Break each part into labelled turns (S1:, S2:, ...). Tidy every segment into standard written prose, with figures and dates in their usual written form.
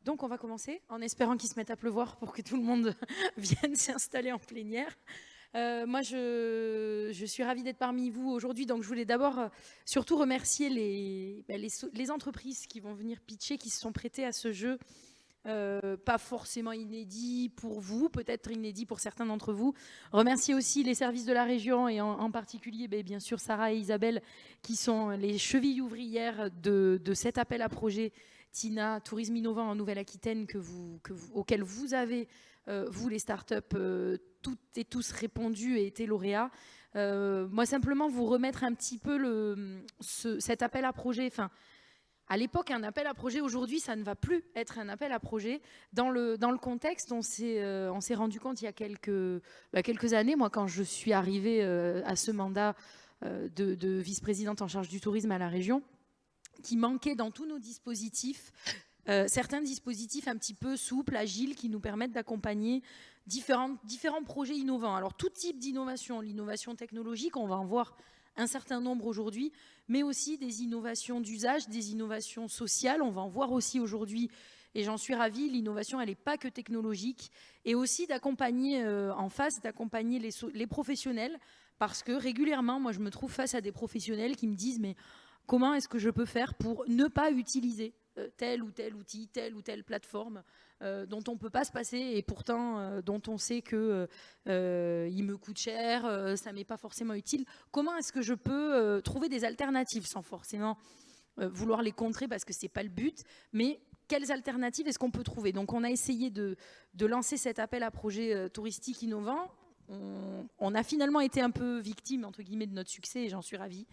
S1: Donc on va commencer en espérant qu'il se mette à pleuvoir pour que tout le monde vienne s'installer en plénière. Moi, je suis ravie d'être parmi vous aujourd'hui. Donc, je voulais d'abord surtout remercier les entreprises qui vont venir pitcher, qui se sont prêtées à ce jeu. Pas forcément inédit pour vous, peut-être inédit pour certains d'entre vous. Remercier aussi les services de la région et en particulier, bien sûr, Sarah et Isabelle, qui sont les chevilles ouvrières de cet appel à projet TINA, Tourisme Innovant en Nouvelle-Aquitaine, auquel vous avez, vous les startups, toutes et tous répondu et été lauréats. Moi, simplement, vous remettre un petit peu cet appel à projet. Enfin, à l'époque, un appel à projet, aujourd'hui, ça ne va plus être un appel à projet. Dans le contexte, on s'est rendu compte il y a quelques années, moi, quand je suis arrivée à ce mandat de vice-présidente en charge du tourisme à la région, qui manquait dans tous nos dispositifs certains dispositifs un petit peu souples, agiles, qui nous permettent d'accompagner différents projets innovants. Alors, tout type d'innovation, l'innovation technologique, on va en voir un certain nombre aujourd'hui, mais aussi des innovations d'usage, des innovations sociales. On va en voir aussi aujourd'hui, et j'en suis ravie, l'innovation, elle n'est pas que technologique, et aussi d'accompagner en face, d'accompagner les professionnels, parce que régulièrement, moi, je me trouve face à des professionnels qui me disent, mais comment est-ce que je peux faire pour ne pas utiliser tel ou tel outil, telle ou telle plateforme dont on ne peut pas se passer et pourtant dont on sait qu'il me coûte cher, ça ne m'est pas forcément utile. Comment est-ce que je peux trouver des alternatives sans forcément vouloir les contrer parce que ce n'est pas le but, mais quelles alternatives est-ce qu'on peut trouver? Donc on a essayé de lancer cet appel à projet touristique innovant. On a finalement été un peu victime, entre guillemets, de notre succès et j'en suis ravie.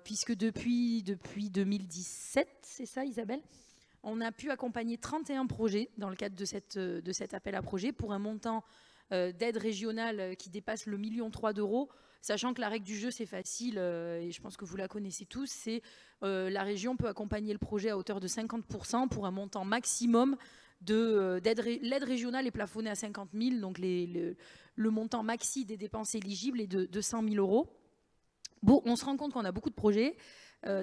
S1: Puisque depuis 2017, c'est ça Isabelle, on a pu accompagner 31 projets dans le cadre de cet appel à projet pour un montant d'aide régionale qui dépasse le 1,3 million d'euros, sachant que la règle du jeu c'est facile et je pense que vous la connaissez tous, c'est la région peut accompagner le projet à hauteur de 50% pour un montant maximum l'aide régionale est plafonnée à 50 000, donc le montant maxi des dépenses éligibles est de 100 000 euros. Bon, on se rend compte qu'on a beaucoup de projets,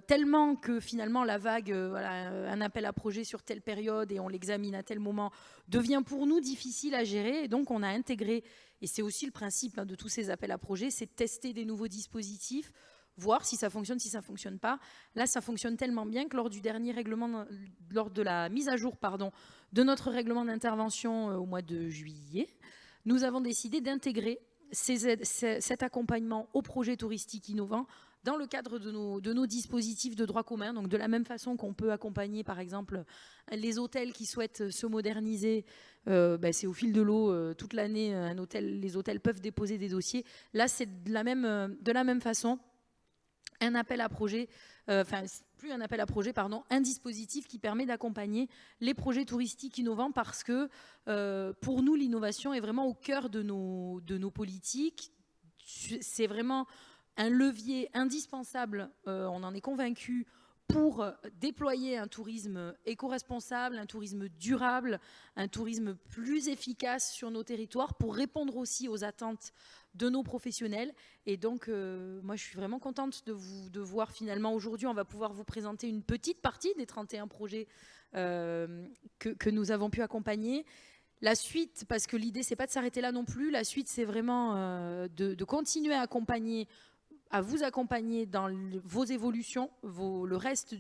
S1: tellement que finalement la vague, un appel à projet sur telle période et on l'examine à tel moment, devient pour nous difficile à gérer. Et donc on a intégré, et c'est aussi le principe de tous ces appels à projets, c'est de tester des nouveaux dispositifs, voir si ça fonctionne, si ça ne fonctionne pas. Là, ça fonctionne tellement bien que lors de la mise à jour de notre règlement d'intervention au mois de juillet, nous avons décidé d'intégrer cet accompagnement aux projets touristiques innovants dans le cadre de nos dispositifs de droit commun. Donc de la même façon qu'on peut accompagner par exemple les hôtels qui souhaitent se moderniser, c'est au fil de l'eau toute l'année, les hôtels peuvent déposer des dossiers. Là c'est de la même façon un appel à projet, plus un appel à projet, pardon, un dispositif qui permet d'accompagner les projets touristiques innovants parce que pour nous, l'innovation est vraiment au cœur de nos politiques. C'est vraiment un levier indispensable, on en est convaincu, pour déployer un tourisme éco-responsable, un tourisme durable, un tourisme plus efficace sur nos territoires, pour répondre aussi aux attentes de nos professionnels. Et donc, moi, je suis vraiment contente de voir finalement aujourd'hui, on va pouvoir vous présenter une petite partie des 31 projets que nous avons pu accompagner. La suite, parce que l'idée, c'est pas de s'arrêter là non plus, la suite, c'est vraiment de continuer à vous accompagner dans vos évolutions, le reste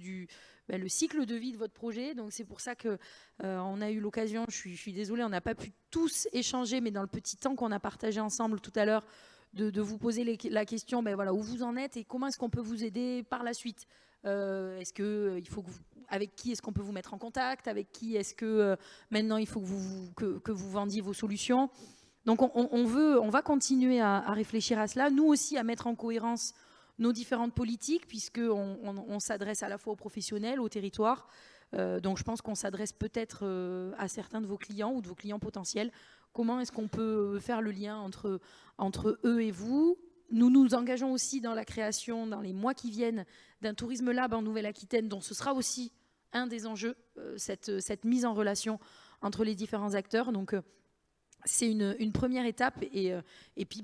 S1: le cycle de vie de votre projet. Donc c'est pour ça que on a eu l'occasion, je suis désolée, on n'a pas pu tous échanger, mais dans le petit temps qu'on a partagé ensemble tout à l'heure, de vous poser la question, où vous en êtes et comment est-ce qu'on peut vous aider par la suite. Est-ce que il faut avec qui est-ce qu'on peut vous mettre en contact, avec qui est-ce que maintenant il faut que vous vendiez vos solutions. Donc on va continuer à réfléchir à cela, nous aussi à mettre en cohérence nos différentes politiques, puisqu'on s'adresse à la fois aux professionnels, aux territoires. Donc je pense qu'on s'adresse peut-être à certains de vos clients ou de vos clients potentiels. Comment est-ce qu'on peut faire le lien entre eux et vous? Nous nous engageons aussi dans la création, dans les mois qui viennent, d'un tourisme lab en Nouvelle-Aquitaine, dont ce sera aussi un des enjeux, cette mise en relation entre les différents acteurs. Donc c'est une première étape et puis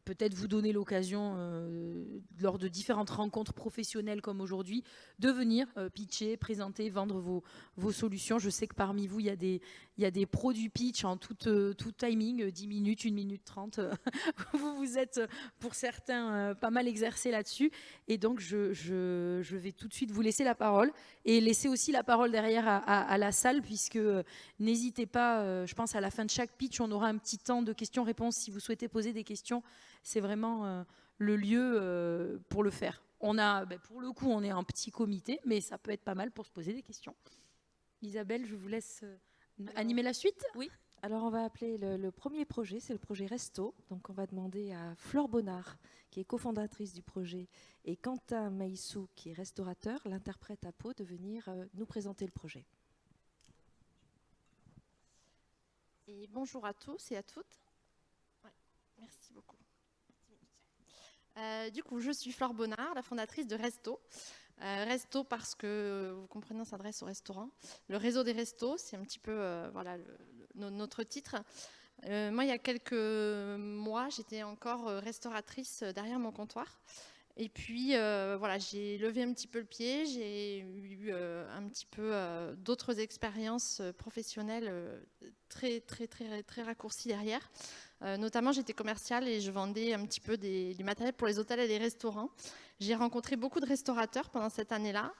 S1: peut-être vous donner l'occasion, lors de différentes rencontres professionnelles comme aujourd'hui, de venir pitcher, présenter, vendre vos solutions. Je sais que parmi vous, il y a des pros du pitch en tout timing, 10 minutes, 1 minute 30. Vous êtes, pour certains, pas mal exercés là-dessus. Et donc, je vais tout de suite vous laisser la parole et laisser aussi la parole derrière à la salle, puisque n'hésitez pas, je pense à la fin de chaque pitch, on aura un petit temps de questions-réponses si vous souhaitez poser des questions. C'est vraiment le lieu pour le faire. Pour le coup, on est un petit comité, mais ça peut être pas mal pour se poser des questions. Isabelle, je vous laisse animer la suite.
S2: Oui. Alors, on va appeler le premier projet, c'est le projet Resto. Donc, on va demander à Flore Bonnard, qui est cofondatrice du projet, et Quentin Maïssou, qui est restaurateur, l'interprète à Pau, de venir nous présenter le projet.
S3: Et bonjour à tous et à toutes. Ouais, merci beaucoup. Du coup, je suis Flore Bonnard, la fondatrice de Resto. Resto parce que, vous comprenez, on s'adresse au restaurant. Le réseau des restos, c'est un petit peu voilà, notre titre. Moi, il y a quelques mois, j'étais encore restauratrice derrière mon comptoir. Et puis, voilà, j'ai levé un petit peu le pied, j'ai eu un petit peu d'autres expériences professionnelles très raccourcies derrière. Notamment, j'étais commerciale et je vendais un petit peu du matériel pour les hôtels et les restaurants. J'ai rencontré beaucoup de restaurateurs pendant cette année-là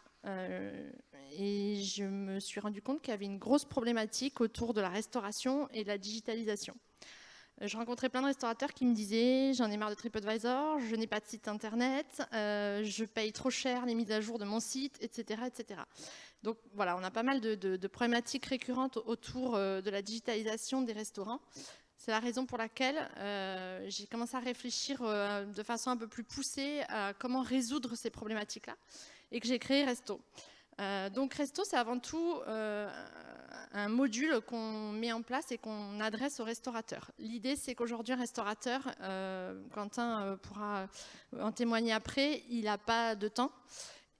S3: et je me suis rendu compte qu'il y avait une grosse problématique autour de la restauration et de la digitalisation. Je rencontrais plein de restaurateurs qui me disaient « j'en ai marre de TripAdvisor, je n'ai pas de site internet, je paye trop cher les mises à jour de mon site, etc. etc. » Donc voilà, on a pas mal de problématiques récurrentes autour de la digitalisation des restaurants. C'est la raison pour laquelle j'ai commencé à réfléchir de façon un peu plus poussée à comment résoudre ces problématiques-là et que j'ai créé Resto. Donc Resto, c'est avant tout un module qu'on met en place et qu'on adresse aux restaurateurs. L'idée, c'est qu'aujourd'hui, un restaurateur, Quentin pourra en témoigner après, il n'a pas de temps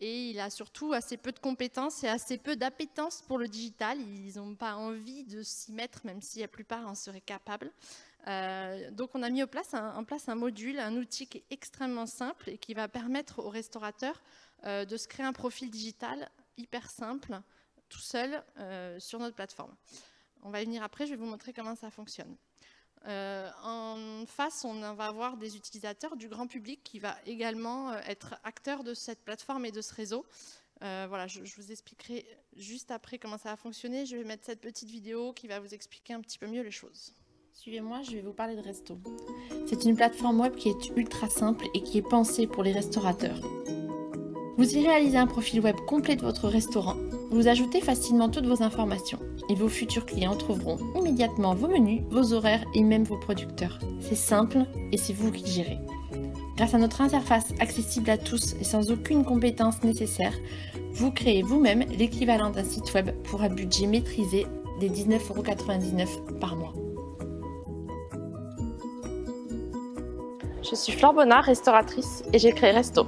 S3: et il a surtout assez peu de compétences et assez peu d'appétence pour le digital. Ils n'ont pas envie de s'y mettre, même si la plupart en seraient capables. Donc on a mis en place un module, un outil qui est extrêmement simple et qui va permettre aux restaurateurs de se créer un profil digital hyper simple, tout seul, sur notre plateforme. On va y venir après, je vais vous montrer comment ça fonctionne. En face, on va avoir des utilisateurs du grand public qui va également être acteur de cette plateforme et de ce réseau. Voilà, je vous expliquerai juste après comment ça va fonctionner. Je vais mettre cette petite vidéo qui va vous expliquer un petit peu mieux les choses. Suivez-moi, je vais vous parler de Resto. C'est une plateforme web qui est ultra simple et qui est pensée pour les restaurateurs. Vous y réalisez un profil web complet de votre restaurant, vous ajoutez facilement toutes vos informations et vos futurs clients trouveront immédiatement vos menus, vos horaires et même vos producteurs. C'est simple et c'est vous qui gérez. Grâce à notre interface accessible à tous et sans aucune compétence nécessaire, vous créez vous-même l'équivalent d'un site web pour un budget maîtrisé des 19,99 € par mois. Je suis Flore Bonnard, restauratrice et j'ai créé Resto.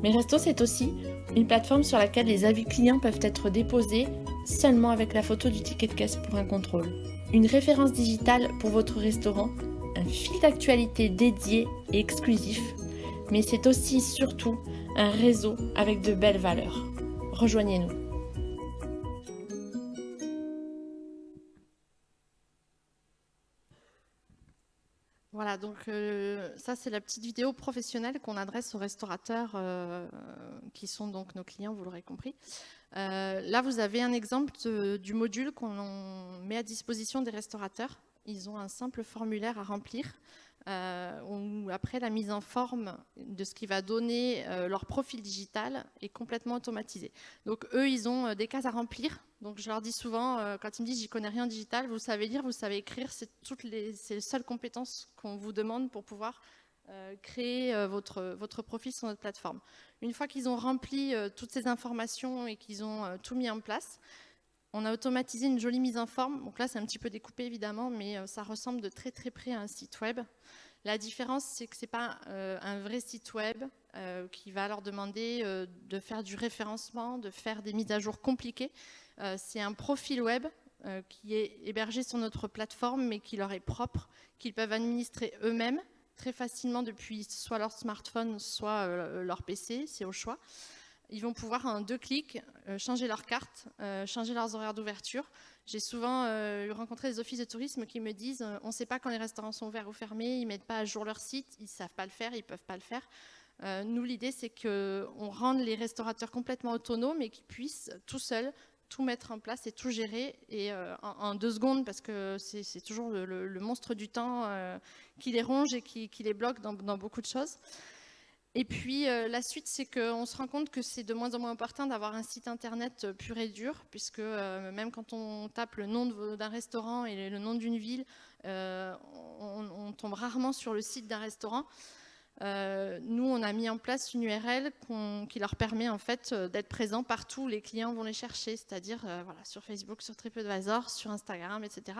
S3: Mais Resto, c'est aussi une plateforme sur laquelle les avis clients peuvent être déposés seulement avec la photo du ticket de caisse pour un contrôle. Une référence digitale pour votre restaurant, un fil d'actualité dédié et exclusif, mais c'est aussi surtout un réseau avec de belles valeurs. Rejoignez-nous. Voilà, donc ça c'est la petite vidéo professionnelle qu'on adresse aux restaurateurs qui sont donc nos clients, vous l'aurez compris. Là, vous avez un exemple du module qu'on met à disposition des restaurateurs. Ils ont un simple formulaire à remplir où après la mise en forme de ce qui va donner leur profil digital est complètement automatisé. Donc eux, ils ont des cases à remplir. Donc je leur dis souvent, quand ils me disent « j'y connais rien en digital », vous savez lire, vous savez écrire, c'est les seules compétences qu'on vous demande pour pouvoir créer votre profil sur notre plateforme. Une fois qu'ils ont rempli toutes ces informations et qu'ils ont tout mis en place, on a automatisé une jolie mise en forme. Donc là, c'est un petit peu découpé évidemment, mais ça ressemble de très près à un site web. La différence, c'est que ce n'est pas un vrai site web qui va leur demander de faire du référencement, de faire des mises à jour compliquées. C'est un profil web qui est hébergé sur notre plateforme, mais qui leur est propre, qu'ils peuvent administrer eux-mêmes très facilement depuis soit leur smartphone, soit leur PC, c'est au choix. Ils vont pouvoir en 2 clics changer leur carte, changer leurs horaires d'ouverture. J'ai souvent rencontré des offices de tourisme qui me disent on ne sait pas quand les restaurants sont ouverts ou fermés, ils ne mettent pas à jour leur site, ils ne savent pas le faire, ils ne peuvent pas le faire. Nous, l'idée, c'est qu'on rende les restaurateurs complètement autonomes et qu'ils puissent tout seuls tout mettre en place et tout gérer et en 2 secondes, parce que c'est toujours le monstre du temps qui les ronge et qui les bloque dans beaucoup de choses. Et puis la suite, c'est qu'on se rend compte que c'est de moins en moins important d'avoir un site internet pur et dur, puisque même quand on tape le nom d'un restaurant et le nom d'une ville, on tombe rarement sur le site d'un restaurant. Nous, on a mis en place une URL qui leur permet en fait d'être présents partout où les clients vont les chercher, c'est-à-dire voilà, sur Facebook, sur TripAdvisor, sur Instagram, etc.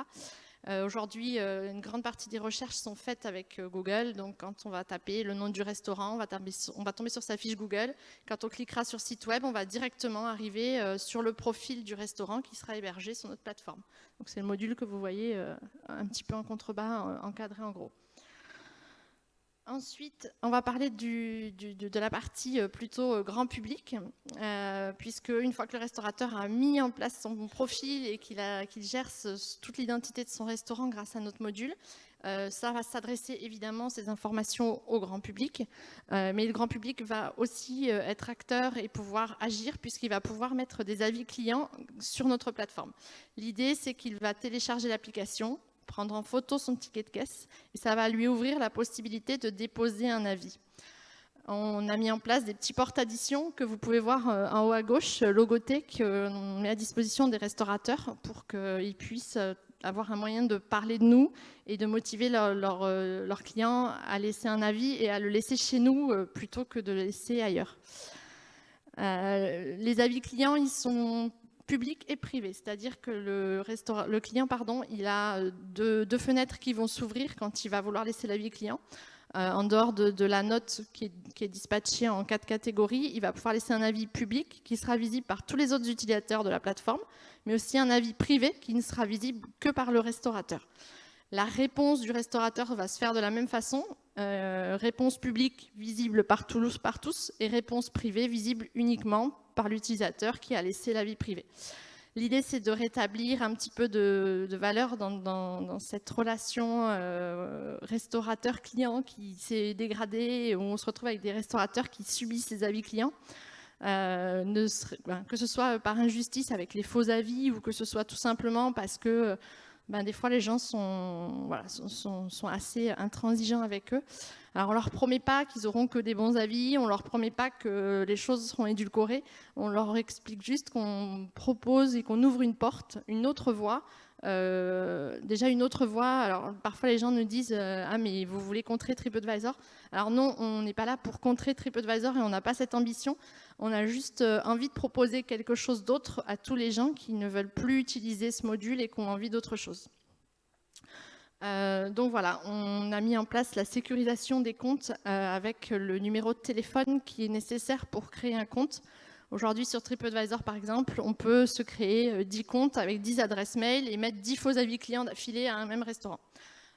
S3: Aujourd'hui, une grande partie des recherches sont faites avec Google. Donc, quand on va taper le nom du restaurant, on va tomber sur sa fiche Google. Quand on cliquera sur site web, on va directement arriver sur le profil du restaurant qui sera hébergé sur notre plateforme. Donc, c'est le module que vous voyez un petit peu en contrebas, encadré en gros. Ensuite, on va parler de la partie plutôt grand public, puisque une fois que le restaurateur a mis en place son profil et qu'il gère toute l'identité de son restaurant grâce à notre module, ça va s'adresser évidemment ces informations au grand public, mais le grand public va aussi être acteur et pouvoir agir, puisqu'il va pouvoir mettre des avis clients sur notre plateforme. L'idée, c'est qu'il va télécharger l'application, prendre en photo son ticket de caisse et ça va lui ouvrir la possibilité de déposer un avis. On a mis en place des petits porte-additions que vous pouvez voir en haut à gauche, logotés, qu'on met à disposition des restaurateurs pour qu'ils puissent avoir un moyen de parler de nous et de motiver leurs clients à laisser un avis et à le laisser chez nous plutôt que de le laisser ailleurs. Les avis clients, ils sont public et privé, c'est-à-dire que le client, il a deux fenêtres qui vont s'ouvrir quand il va vouloir laisser l'avis client. En dehors de la note qui est dispatchée en 4 catégories, il va pouvoir laisser un avis public qui sera visible par tous les autres utilisateurs de la plateforme, mais aussi un avis privé qui ne sera visible que par le restaurateur. La réponse du restaurateur va se faire de la même façon, réponse publique visible par tous et réponse privée visible uniquement par l'utilisateur qui a laissé l'avis privé. L'idée, c'est de rétablir un petit peu de valeur dans cette relation restaurateur-client qui s'est dégradée, où on se retrouve avec des restaurateurs qui subissent ces avis clients, que ce soit par injustice avec les faux avis ou que ce soit tout simplement parce que des fois, les gens sont assez intransigeants avec eux. Alors, on ne leur promet pas qu'ils n'auront que des bons avis, on ne leur promet pas que les choses seront édulcorées, on leur explique juste qu'on propose et qu'on ouvre une porte, une autre voie. Déjà une autre voie, alors parfois les gens nous disent ah mais vous voulez contrer TripAdvisor. Alors non, on n'est pas là pour contrer TripAdvisor et on n'a pas cette ambition. On a juste envie de proposer quelque chose d'autre à tous les gens qui ne veulent plus utiliser ce module et qui ont envie d'autre chose. Donc voilà, on a mis en place la sécurisation des comptes avec le numéro de téléphone qui est nécessaire pour créer un compte. Aujourd'hui, sur TripAdvisor, par exemple, on peut se créer 10 comptes avec 10 adresses mail et mettre 10 faux avis clients d'affilée à un même restaurant.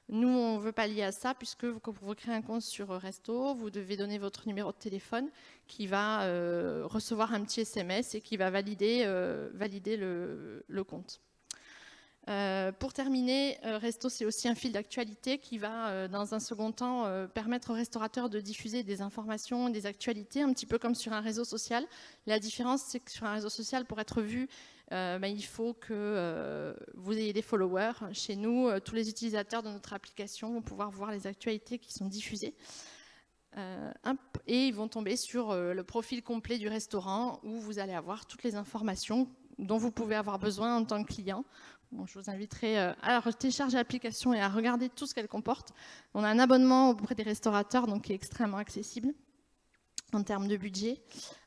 S3: Nous, on ne veut pas lier à ça, puisque pour vous créer un compte sur Resto, vous devez donner votre numéro de téléphone qui va recevoir un petit SMS et qui va valider le compte. Pour terminer, Resto, c'est aussi un fil d'actualité qui va, dans un second temps, permettre aux restaurateurs de diffuser des informations, des actualités, un petit peu comme sur un réseau social. La différence, c'est que sur un réseau social, pour être vu, il faut que vous ayez des followers. Chez nous, tous les utilisateurs de notre application vont pouvoir voir les actualités qui sont diffusées. Et ils vont tomber sur le profil complet du restaurant où vous allez avoir toutes les informations dont vous pouvez avoir besoin en tant que client. Bon, je vous inviterai à télécharger l'application et à regarder tout ce qu'elle comporte. On a un abonnement auprès des restaurateurs donc, qui est extrêmement accessible en termes de budget.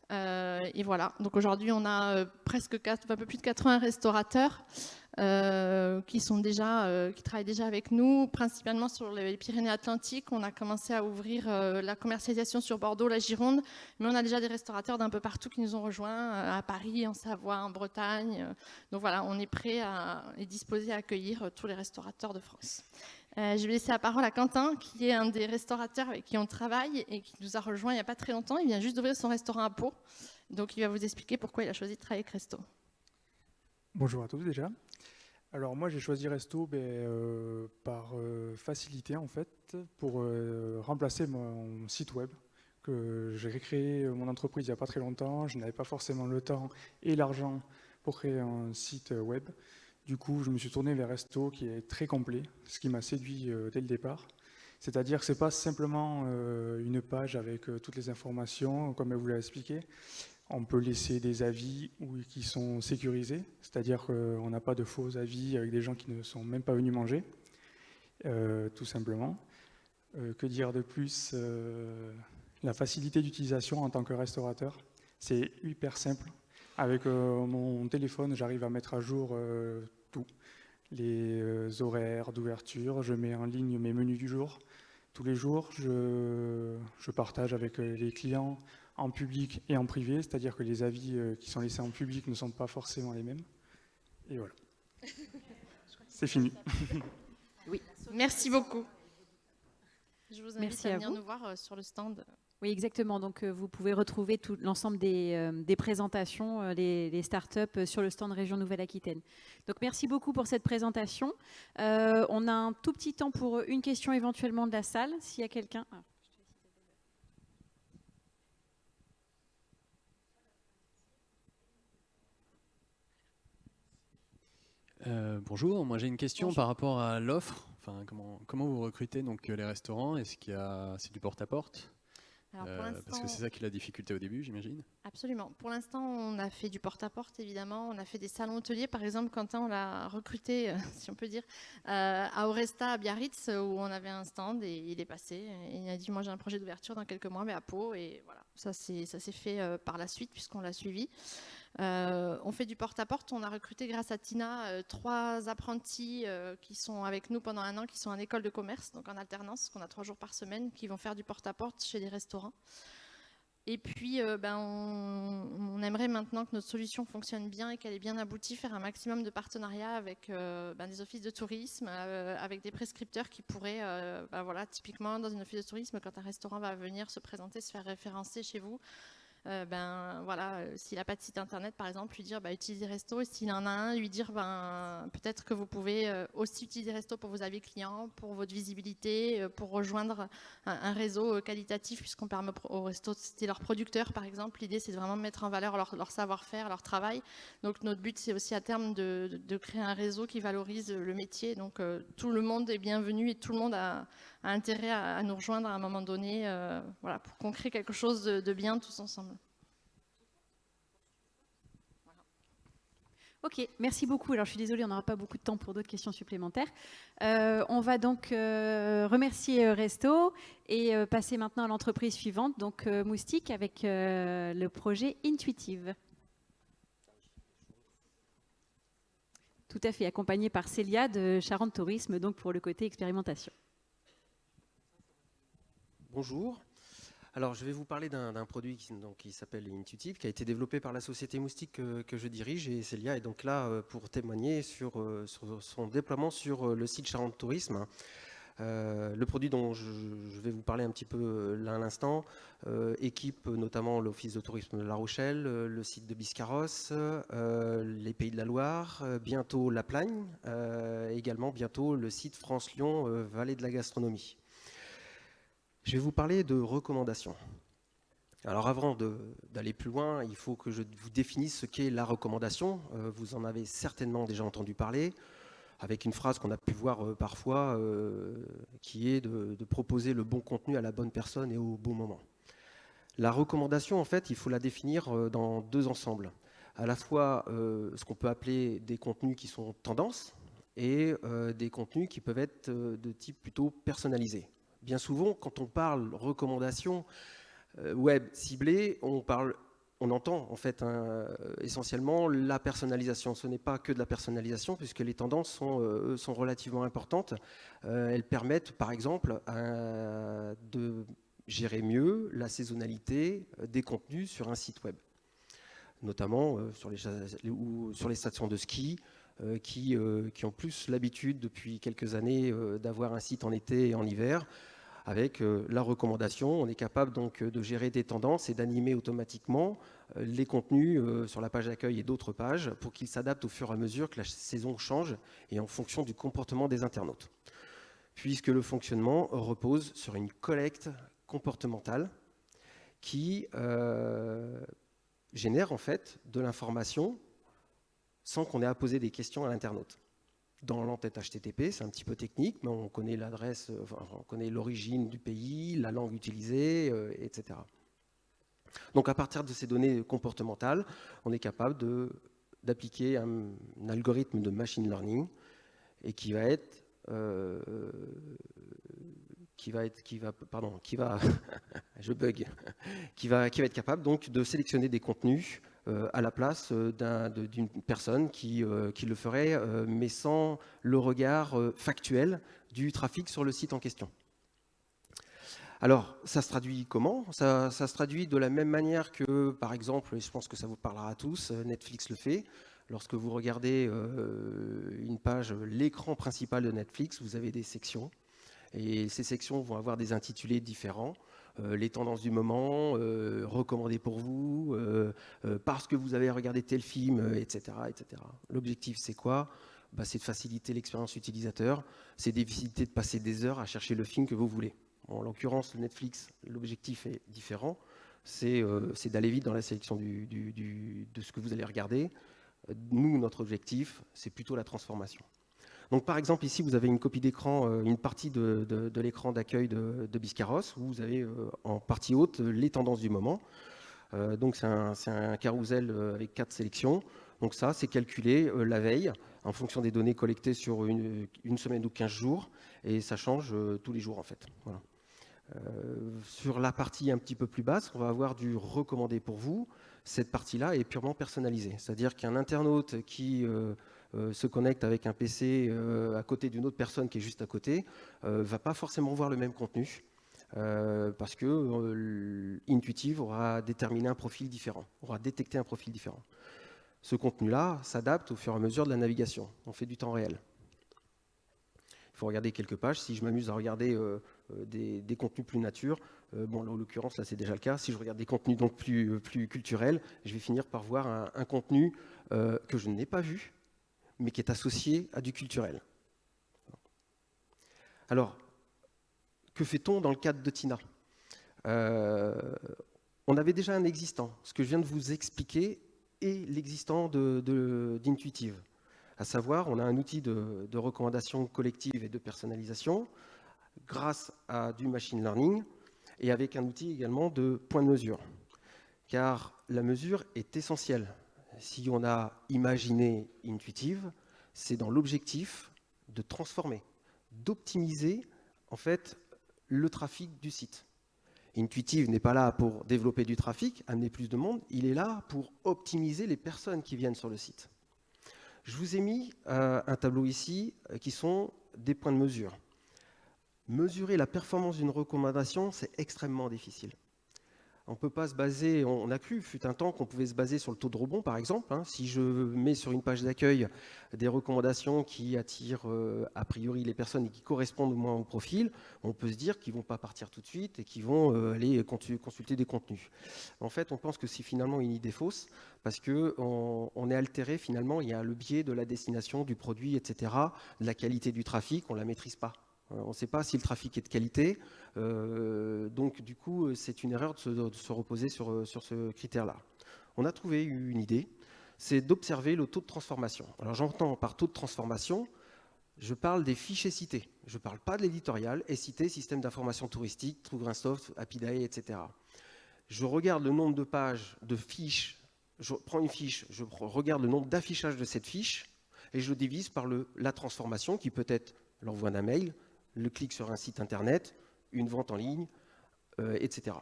S3: Et voilà, donc aujourd'hui on a un peu plus de 80 restaurateurs qui travaillent déjà avec nous, principalement sur les Pyrénées-Atlantiques. On a commencé à ouvrir la commercialisation sur Bordeaux, la Gironde, mais on a déjà des restaurateurs d'un peu partout qui nous ont rejoints, à Paris, en Savoie, en Bretagne. Donc voilà, on est prêt et disposé à accueillir tous les restaurateurs de France. Je vais laisser la parole à Quentin, qui est un des restaurateurs avec qui on travaille et qui nous a rejoint il n'y a pas très longtemps. Il vient juste d'ouvrir son restaurant à Pau. Donc, il va vous expliquer pourquoi il a choisi de travailler avec Resto.
S4: Bonjour à tous déjà. Alors moi j'ai choisi Resto par facilité en fait pour remplacer mon site web que j'ai créé mon entreprise il n'y a pas très longtemps. Je n'avais pas forcément le temps et l'argent pour créer un site web. Du coup je me suis tourné vers Resto qui est très complet, ce qui m'a séduit dès le départ. C'est-à-dire que ce n'est pas simplement une page avec toutes les informations comme elle vous l'a expliqué. On peut laisser des avis qui sont sécurisés, c'est-à-dire qu'on n'a pas de faux avis avec des gens qui ne sont même pas venus manger, tout simplement. Que dire de plus? La facilité d'utilisation en tant que restaurateur, c'est hyper simple. Avec mon téléphone, j'arrive à mettre à jour tout. Les horaires d'ouverture, je mets en ligne mes menus du jour. Tous les jours, je partage avec les clients en public et en privé, c'est-à-dire que les avis qui sont laissés en public ne sont pas forcément les mêmes. Et voilà. C'est fini.
S3: Oui, merci beaucoup. Je vous invite
S5: Merci
S3: à
S5: à
S3: venir
S5: vous.
S3: nous voir sur le stand.
S5: Oui, exactement. Donc, vous pouvez retrouver tout l'ensemble des présentations, les startups sur le stand Région Nouvelle-Aquitaine. Donc, merci beaucoup pour cette présentation. On a un tout petit temps pour une question éventuellement de la salle, s'il y a quelqu'un. Ah.
S6: Bonjour, moi j'ai une question
S5: Bonjour.
S6: par rapport à l'offre. Enfin, comment vous recrutez donc les restaurants? Est-ce qu'il y a c'est du porte-à-porte?
S3: Alors, pour
S6: Parce que
S3: l'instant,
S6: c'est ça qui est la difficulté au début, j'imagine.
S3: absolument. Pour l'instant, on a fait du porte-à-porte, évidemment. On a fait des salons hôteliers. Par exemple, Quentin, on l'a recruté, si on peut dire, à Oresta, à Biarritz, où on avait un stand et il est passé. Et il a dit, moi, j'ai un projet d'ouverture dans quelques mois, mais à Pau. Et voilà, ça s'est fait par la suite, puisqu'on l'a suivi. On fait du porte-à-porte. On a recruté, grâce à Tina, 3 apprentis qui sont avec nous pendant 1 an, qui sont en école de commerce, donc en alternance, qu'on a 3 jours par semaine, qui vont faire du porte-à-porte chez les restaurants. Et puis, on aimerait maintenant que notre solution fonctionne bien et qu'elle est bien aboutie, faire un maximum de partenariats avec des offices de tourisme, avec des prescripteurs qui pourraient, voilà, typiquement dans une office de tourisme, quand un restaurant va venir se présenter, se faire référencer chez vous, voilà, s'il n'a pas de site internet par exemple, lui dire utilisez Resto, et s'il en a un, lui dire peut-être que vous pouvez aussi utiliser Resto pour vos avis clients, pour votre visibilité, pour rejoindre un réseau qualitatif, puisqu'on permet au Resto de citer leurs producteurs par exemple. L'idée c'est de vraiment mettre en valeur leur savoir-faire, leur travail. Donc notre but c'est aussi à terme de créer un réseau qui valorise le métier. Donc tout le monde est bienvenu et tout le monde a intérêt à nous rejoindre à un moment donné, voilà, pour qu'on crée quelque chose de bien tous ensemble.
S5: Ok, merci beaucoup. Alors, je suis désolée, on n'aura pas beaucoup de temps pour d'autres questions supplémentaires. On va donc remercier Resto et passer maintenant à l'entreprise suivante, donc Moustique, avec le projet Intuitive. Tout à fait, accompagné par Célia de Charente Tourisme, donc pour le côté expérimentation.
S7: Bonjour. Alors, je vais vous parler d'un produit qui s'appelle Intuitive, qui a été développé par la société Moustique que je dirige, et Célia est donc là pour témoigner sur son déploiement sur le site Charente Tourisme. Le produit dont je vais vous parler un petit peu là à l'instant équipe notamment l'Office de tourisme de La Rochelle, le site de Biscarrosse, les Pays de la Loire, bientôt La Plagne, également bientôt le site France-Lyon, Vallée de la Gastronomie. Je vais vous parler de recommandations. Alors avant d'aller plus loin, il faut que je vous définisse ce qu'est la recommandation. Vous en avez certainement déjà entendu parler, avec une phrase qu'on a pu voir parfois, qui est de proposer le bon contenu à la bonne personne et au bon moment. La recommandation, en fait, il faut la définir dans 2 ensembles. À la fois ce qu'on peut appeler des contenus qui sont tendances et des contenus qui peuvent être de type plutôt personnalisé. Bien souvent, quand on parle recommandation web ciblée, on entend en fait essentiellement la personnalisation. Ce n'est pas que de la personnalisation, puisque les tendances sont relativement importantes. Elles permettent, par exemple, de gérer mieux la saisonnalité des contenus sur un site web, notamment sur les stations de ski, qui ont plus l'habitude depuis quelques années d'avoir un site en été et en hiver. Avec la recommandation, on est capable donc de gérer des tendances et d'animer automatiquement les contenus sur la page d'accueil et d'autres pages pour qu'ils s'adaptent au fur et à mesure que la saison change et en fonction du comportement des internautes. Puisque le fonctionnement repose sur une collecte comportementale qui génère en fait de l'information sans qu'on ait à poser des questions à l'internaute. Dans l'entête HTTP, c'est un petit peu technique, mais on connaît l'adresse, on connaît l'origine du pays, la langue utilisée, etc. Donc à partir de ces données comportementales, on est capable d'appliquer un algorithme de machine learning et qui va être capable donc de sélectionner des contenus à la place d'une personne qui le ferait, mais sans le regard factuel du trafic sur le site en question. Alors, ça se traduit comment ? Ça se traduit de la même manière que, par exemple, et je pense que ça vous parlera à tous, Netflix le fait. Lorsque vous regardez une page, l'écran principal de Netflix, vous avez des sections. Et ces sections vont avoir des intitulés différents. Les tendances du moment, recommandées pour vous, parce que vous avez regardé tel film, etc. etc. L'objectif, c'est quoi ? C'est de faciliter l'expérience utilisateur, c'est d'éviter de passer des heures à chercher le film que vous voulez. En l'occurrence, Netflix, l'objectif est différent, c'est d'aller vite dans la sélection de ce que vous allez regarder. Nous, notre objectif, c'est plutôt la transformation. Donc, par exemple, ici, vous avez une copie d'écran, une partie de l'écran d'accueil de Biscarrosse, où vous avez en partie haute les tendances du moment. Donc, c'est un carrousel avec 4 sélections. Donc ça, c'est calculé la veille, en fonction des données collectées sur une semaine ou 15 jours, et ça change tous les jours, en fait. Voilà. Sur la partie un petit peu plus basse, on va avoir du recommandé pour vous. Cette partie-là est purement personnalisée. C'est-à-dire qu'un internaute qui se connecte avec un PC à côté d'une autre personne qui est juste à côté, va pas forcément voir le même contenu, parce que Intuitive aura déterminé un profil différent, aura détecté un profil différent. Ce contenu-là s'adapte au fur et à mesure de la navigation. On fait du temps réel. Il faut regarder quelques pages. Si je m'amuse à regarder des contenus plus nature, bon, là, en l'occurrence, là, c'est déjà le cas. Si je regarde des contenus donc plus culturels, je vais finir par voir un contenu que je n'ai pas vu, mais qui est associé à du culturel. Alors, que fait-on dans le cadre de Tina ? On avait déjà un existant. Ce que je viens de vous expliquer est l'existant d'Intuitive. À savoir, on a un outil de recommandation collective et de personnalisation grâce à du machine learning et avec un outil également de point de mesure. Car la mesure est essentielle. Si on a imaginé Intuitive, c'est dans l'objectif de transformer, d'optimiser en fait le trafic du site. Intuitive n'est pas là pour développer du trafic, amener plus de monde, il est là pour optimiser les personnes qui viennent sur le site. Je vous ai mis un tableau ici qui sont des points de mesure. Mesurer la performance d'une recommandation, c'est extrêmement difficile. On ne peut pas se baser, on a cru, fut un temps qu'on pouvait se baser sur le taux de rebond par exemple. Si je mets sur une page d'accueil des recommandations qui attirent a priori les personnes et qui correspondent moins au profil, on peut se dire qu'ils ne vont pas partir tout de suite et qu'ils vont aller consulter des contenus. En fait, on pense que c'est finalement une idée fausse parce qu'on est altéré finalement, il y a le biais de la destination du produit, etc., de la qualité du trafic, on ne la maîtrise pas. On ne sait pas si le trafic est de qualité, donc du coup c'est une erreur de se reposer sur ce critère-là. On a trouvé une idée, c'est d'observer le taux de transformation. Alors j'entends par taux de transformation, je parle des fichiers cités, je ne parle pas de l'éditorial, et cité, système d'information touristique, TrueGreenSoft, Apidae, etc. Je regarde le nombre de pages, de fiches, je prends une fiche, je regarde le nombre d'affichages de cette fiche, et je le divise par la transformation qui peut être l'envoi d'un mail, le clic sur un site internet, une vente en ligne, etc.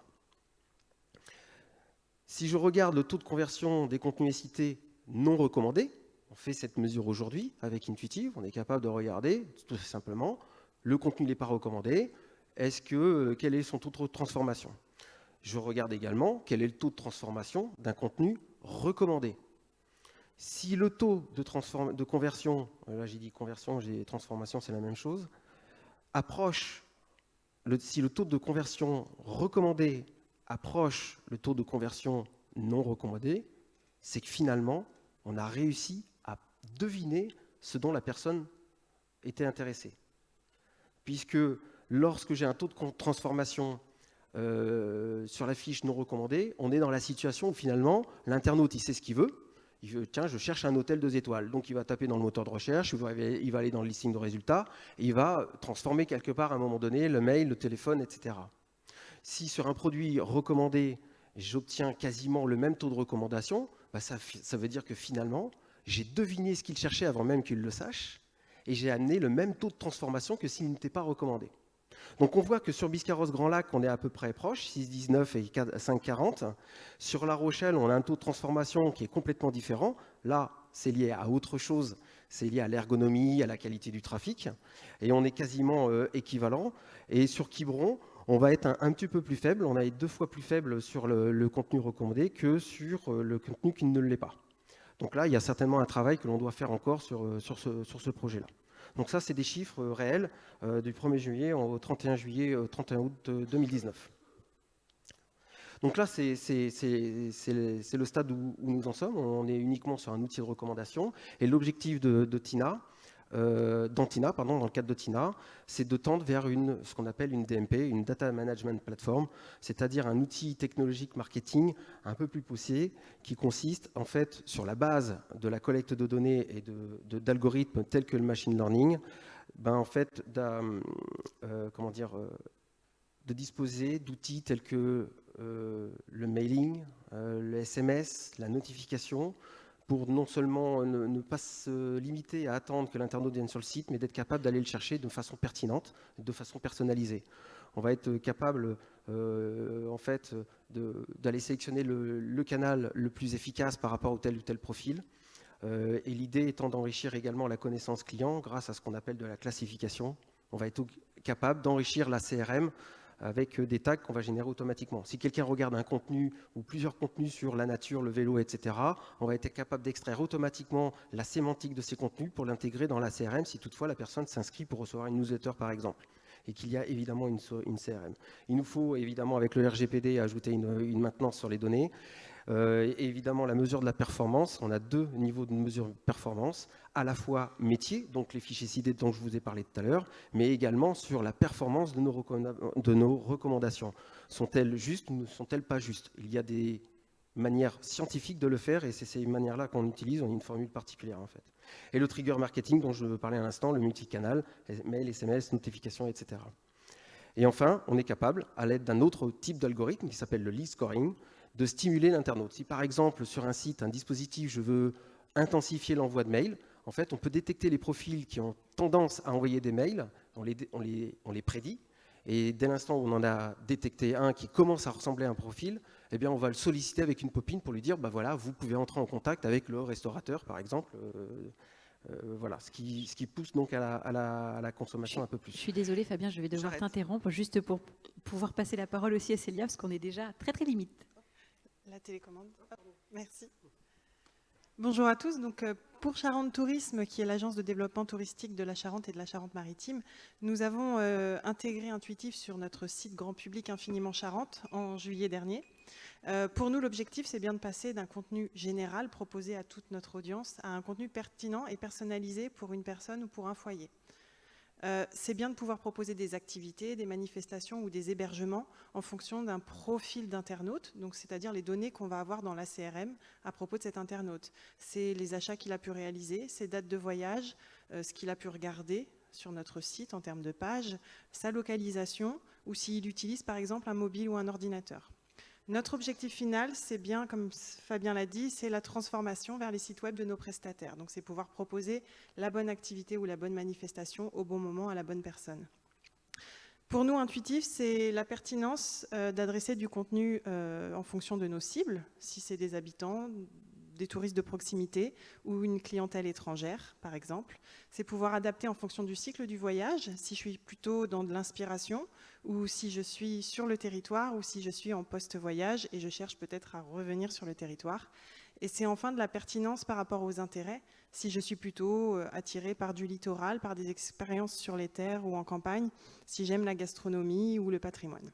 S7: Si je regarde le taux de conversion des contenus cités non recommandés, on fait cette mesure aujourd'hui avec Intuitive, on est capable de regarder tout simplement le contenu n'est pas recommandé, quel est son taux de transformation. Je regarde également quel est le taux de transformation d'un contenu recommandé. Si le taux de conversion, là j'ai dit conversion, j'ai transformation, c'est la même chose, si le taux de conversion recommandé approche le taux de conversion non recommandé, c'est que finalement, on a réussi à deviner ce dont la personne était intéressée. Puisque lorsque j'ai un taux de transformation sur la fiche non recommandée, on est dans la situation où finalement, l'internaute, il sait ce qu'il veut. Il veut, tiens, je cherche un hôtel 2 étoiles. Donc, il va taper dans le moteur de recherche, il va aller dans le listing de résultats, et il va transformer quelque part à un moment donné le mail, le téléphone, etc. Si sur un produit recommandé, j'obtiens quasiment le même taux de recommandation, bah ça veut dire que finalement, j'ai deviné ce qu'il cherchait avant même qu'il le sache, et j'ai amené le même taux de transformation que s'il n'était pas recommandé. Donc on voit que sur Biscarrosse Grand Lac, on est à peu près proche, 6,19 et 5,40. Sur La Rochelle, on a un taux de transformation qui est complètement différent. Là, c'est lié à autre chose, c'est lié à l'ergonomie, à la qualité du trafic, et on est quasiment équivalent. Et sur Quiberon, on va être un petit peu plus faible, on va être 2 fois plus faible sur le contenu recommandé que sur le contenu qui ne l'est pas. Donc là, il y a certainement un travail que l'on doit faire encore sur ce projet-là. Donc ça, c'est des chiffres réels du 1er juillet au 31 août 2019. Donc là, c'est le stade où nous en sommes. On est uniquement sur un outil de recommandation. Et l'objectif dans le cadre de TINA, c'est de tendre vers ce qu'on appelle une DMP, une Data Management Platform, c'est-à-dire un outil technologique marketing un peu plus poussé qui consiste en fait sur la base de la collecte de données et d'algorithmes tels que le machine learning, de disposer d'outils tels que le mailing, le SMS, la notification, pour non seulement ne pas se limiter à attendre que l'internaute vienne sur le site, mais d'être capable d'aller le chercher de façon pertinente, de façon personnalisée. On va être capable d'aller sélectionner le canal le plus efficace par rapport au tel ou tel profil. Et l'idée étant d'enrichir également la connaissance client grâce à ce qu'on appelle de la classification. On va être capable d'enrichir la CRM avec des tags qu'on va générer automatiquement. Si quelqu'un regarde un contenu ou plusieurs contenus sur la nature, le vélo, etc., on va être capable d'extraire automatiquement la sémantique de ces contenus pour l'intégrer dans la CRM si toutefois la personne s'inscrit pour recevoir une newsletter par exemple, et qu'il y a évidemment une CRM. Il nous faut évidemment avec le RGPD ajouter une maintenance sur les données. Et évidemment la mesure de la performance, on a 2 niveaux de mesure de performance, à la fois métier, donc les fichiers cités dont je vous ai parlé tout à l'heure, mais également sur la performance de nos recommandations. Sont-elles justes ou ne sont-elles pas justes? Il y a des manières scientifiques de le faire et c'est ces manières-là qu'on utilise, on a une formule particulière en fait. Et le trigger marketing dont je parlais à l'instant, le multicanal, mail, SMS, notification, etc. Et enfin, on est capable, à l'aide d'un autre type d'algorithme qui s'appelle le lead scoring, de stimuler l'internaute. Si par exemple sur un site, un dispositif, je veux intensifier l'envoi de mails, en fait on peut détecter les profils qui ont tendance à envoyer des mails, on les prédit, et dès l'instant où on en a détecté un qui commence à ressembler à un profil, eh bien on va le solliciter avec une pop-in pour lui dire, bah voilà, vous pouvez entrer en contact avec le restaurateur par exemple, voilà, ce qui pousse donc à la consommation un peu plus.
S5: Je suis désolée Fabien, je vais devoir t'interrompre juste pour pouvoir passer la parole aussi à Célia, parce qu'on est déjà très très limite.
S8: La télécommande. Merci. Bonjour à tous. Donc, pour Charente Tourisme, qui est l'agence de développement touristique de la Charente et de la Charente-Maritime, nous avons intégré Intuitif sur notre site grand public Infiniment Charente en juillet dernier. Pour nous, l'objectif, c'est bien de passer d'un contenu général proposé à toute notre audience à un contenu pertinent et personnalisé pour une personne ou pour un foyer. C'est bien de pouvoir proposer des activités, des manifestations ou des hébergements en fonction d'un profil d'internaute, donc c'est-à-dire les données qu'on va avoir dans la CRM à propos de cet internaute. C'est les achats qu'il a pu réaliser, ses dates de voyage, ce qu'il a pu regarder sur notre site en termes de pages, sa localisation ou s'il utilise par exemple un mobile ou un ordinateur. Notre objectif final, c'est bien, comme Fabien l'a dit, c'est la transformation vers les sites web de nos prestataires. Donc c'est pouvoir proposer la bonne activité ou la bonne manifestation au bon moment à la bonne personne. Pour nous, Intuitif, c'est la pertinence d'adresser du contenu en fonction de nos cibles, si c'est des habitants, des touristes de proximité ou une clientèle étrangère, par exemple. C'est pouvoir adapter en fonction du cycle du voyage, si je suis plutôt dans de l'inspiration, ou si je suis sur le territoire, ou si je suis en post-voyage et je cherche peut-être à revenir sur le territoire. Et c'est enfin de la pertinence par rapport aux intérêts, si je suis plutôt attirée par du littoral, par des expériences sur les terres ou en campagne, si j'aime la gastronomie ou le patrimoine.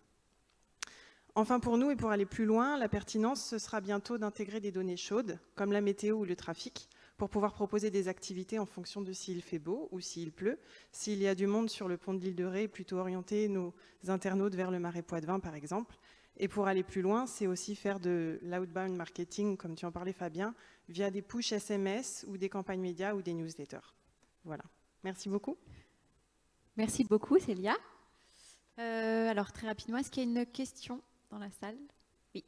S8: Enfin, pour nous, et pour aller plus loin, la pertinence, ce sera bientôt d'intégrer des données chaudes, comme la météo ou le trafic, pour pouvoir proposer des activités en fonction de s'il fait beau ou s'il pleut, s'il y a du monde sur le pont de l'île de Ré, plutôt orienter nos internautes vers le Marais Poitevin, par exemple. Et pour aller plus loin, c'est aussi faire de l'outbound marketing, comme tu en parlais Fabien, via des push SMS ou des campagnes médias ou des newsletters. Voilà. Merci beaucoup.
S5: Merci beaucoup, Célia. Alors, très rapidement, est-ce qu'il y a une question dans la salle? Oui.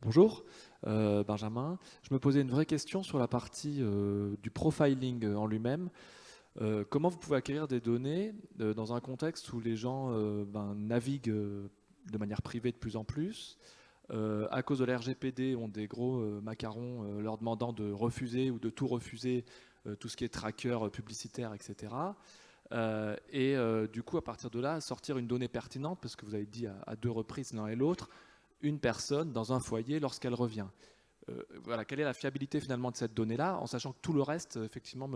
S9: Bonjour, Benjamin. Je me posais une vraie question sur la partie du profiling en lui-même. Comment vous pouvez acquérir des données dans un contexte où les gens naviguent de manière privée de plus en plus, à cause de la RGPD, ont des gros macarons leur demandant de refuser ou de tout refuser, tout ce qui est tracker publicitaire, etc. Du coup, à partir de là, sortir une donnée pertinente, parce que vous avez dit à 2 reprises l'un et l'autre, une personne dans un foyer lorsqu'elle revient. Voilà, quelle est la fiabilité finalement de cette donnée-là, en sachant que tout le reste, effectivement,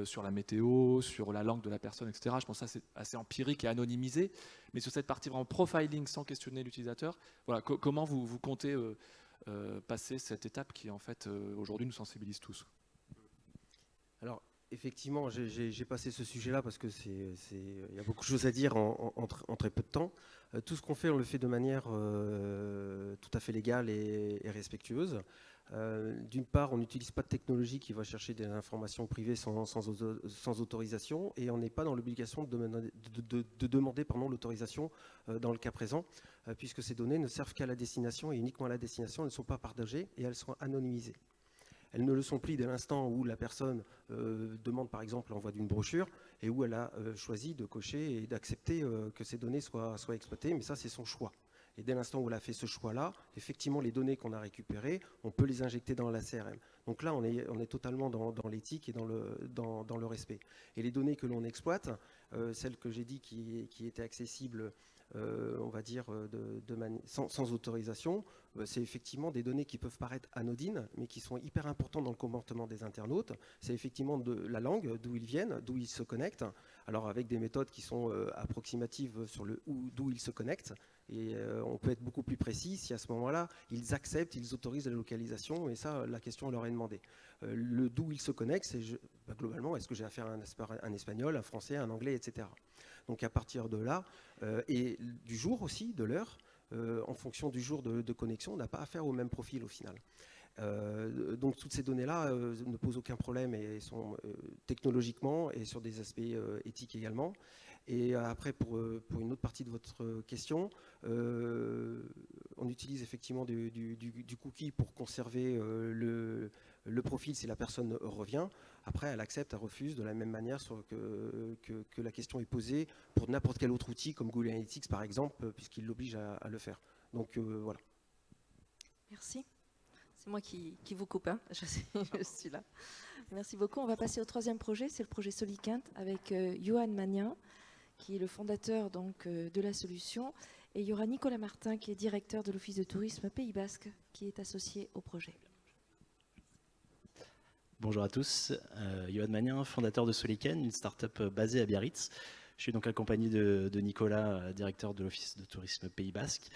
S9: sur la météo, sur la langue de la personne, etc., je pense que ça c'est assez empirique et anonymisé, mais sur cette partie vraiment profiling sans questionner l'utilisateur, voilà, comment vous comptez passer cette étape qui en fait aujourd'hui nous sensibilise tous?
S7: Alors, effectivement, j'ai passé ce sujet-là parce que il y a beaucoup de choses à dire en très peu de temps. Tout ce qu'on fait, on le fait de manière tout à fait légale et respectueuse. D'une part, on n'utilise pas de technologie qui va chercher des informations privées sans autorisation, et on n'est pas dans l'obligation de demander l'autorisation dans le cas présent, puisque ces données ne servent qu'à la destination et uniquement à la destination, elles ne sont pas partagées et elles sont anonymisées. Elles ne le sont plus dès l'instant où la personne demande par exemple l'envoi d'une brochure et où elle a choisi de cocher et d'accepter que ces données soient exploitées, mais ça c'est son choix. Et dès l'instant où elle a fait ce choix-là, effectivement les données qu'on a récupérées, on peut les injecter dans la CRM. Donc là on est totalement dans l'éthique et dans le respect. Et les données que l'on exploite, celles que j'ai dit qui étaient accessibles, on va dire sans autorisation, c'est effectivement des données qui peuvent paraître anodines, mais qui sont hyper importantes dans le comportement des internautes. C'est effectivement de la langue, d'où ils viennent, d'où ils se connectent, alors avec des méthodes qui sont approximatives sur d'où ils se connectent, et on peut être beaucoup plus précis si à ce moment-là, ils acceptent, ils autorisent la localisation, et ça, la question leur est demandée. Le d'où ils se connectent, c'est globalement, est-ce que j'ai affaire à un espagnol, un français, un anglais, etc. Donc à partir de là, et du jour aussi, de l'heure, en fonction du jour de connexion, on n'a pas affaire au même profil au final. Donc toutes ces données-là ne posent aucun problème et sont technologiquement et sur des aspects éthiques également. Et après, pour une autre partie de votre question, on utilise effectivement du cookie pour conserver le profil si la personne revient. Après, elle accepte, elle refuse de la même manière que la question est posée pour n'importe quel autre outil comme Google Analytics par exemple, puisqu'il l'oblige à le faire. Donc voilà.
S2: Merci. C'est moi qui vous coupe, hein. Je suis là. Merci beaucoup. On va passer au 3e projet, c'est le projet Solikint avec Johan Magnin, qui est le fondateur donc, de la solution. Et il y aura Nicolas Martin, qui est directeur de l'Office de tourisme Pays Basque, qui est associé au projet.
S10: Bonjour à tous, Johan Magnin, fondateur de Solikint, une start-up basée à Biarritz. Je suis donc accompagné de Nicolas, directeur de l'Office de tourisme Pays Basque.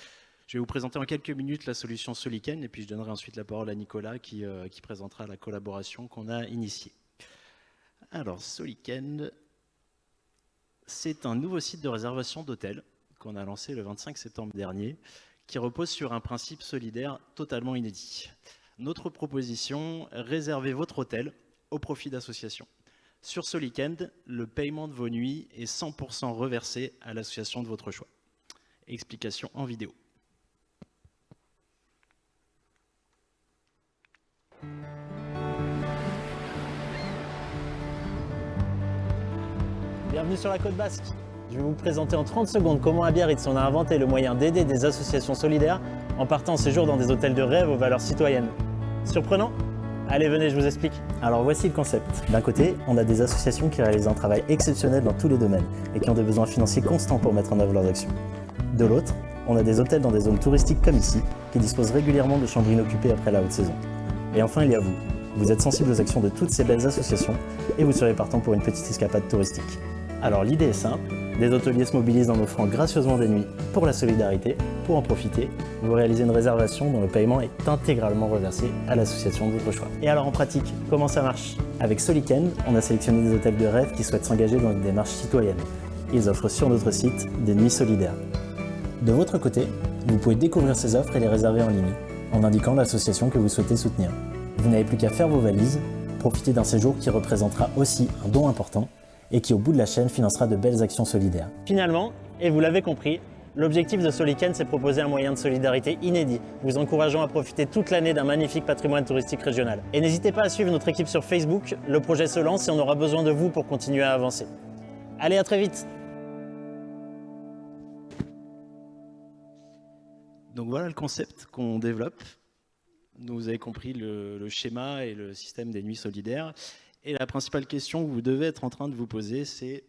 S10: Je vais vous présenter en quelques minutes la solution Solikint et puis je donnerai ensuite la parole à Nicolas qui présentera la collaboration qu'on a initiée. Alors, Solikint, c'est un nouveau site de réservation d'hôtels qu'on a lancé le 25 septembre dernier, qui repose sur un principe solidaire totalement inédit. Notre proposition, réservez votre hôtel au profit d'associations. Sur Solikint, le paiement de vos nuits est 100% reversé à l'association de votre choix. Explication en vidéo.
S11: bienvenue sur la Côte Basque. Je vais vous présenter en 30 secondes comment à Biarritz on a inventé le moyen d'aider des associations solidaires en partant en séjour dans des hôtels de rêve aux valeurs citoyennes. Surprenant? Allez, venez, je vous explique. Alors voici le concept. D'un côté, on a des associations qui réalisent un travail exceptionnel dans tous les domaines et qui ont des besoins financiers constants pour mettre en œuvre leurs actions. De l'autre, on a des hôtels dans des zones touristiques comme ici, qui disposent régulièrement de chambres inoccupées après la haute saison. Et enfin, il y a vous. Vous êtes sensible aux actions de toutes ces belles associations et vous serez partant pour une petite escapade touristique. Alors l'idée est simple, des hôteliers se mobilisent en offrant gracieusement des nuits pour la solidarité. Pour en profiter, vous réalisez une réservation dont le paiement est intégralement reversé à l'association de votre choix. Et alors en pratique, comment ça marche? Avec Solikend, on a sélectionné des hôtels de rêve qui souhaitent s'engager dans une démarche citoyenne. Ils offrent sur notre site des nuits solidaires. De votre côté, vous pouvez découvrir ces offres et les réserver en ligne, en indiquant l'association que vous souhaitez soutenir. Vous n'avez plus qu'à faire vos valises, profiter d'un séjour qui représentera aussi un don important et qui au bout de la chaîne financera de belles actions solidaires. Finalement, et vous l'avez compris, l'objectif de Solikend, c'est proposer un moyen de solidarité inédit, vous encourageant à profiter toute l'année d'un magnifique patrimoine touristique régional. Et n'hésitez pas à suivre notre équipe sur Facebook, le projet se lance et on aura besoin de vous pour continuer à avancer. Allez, à très vite!
S10: Donc voilà le concept qu'on développe. Vous avez compris le schéma et le système des nuits solidaires. Et la principale question que vous devez être en train de vous poser, c'est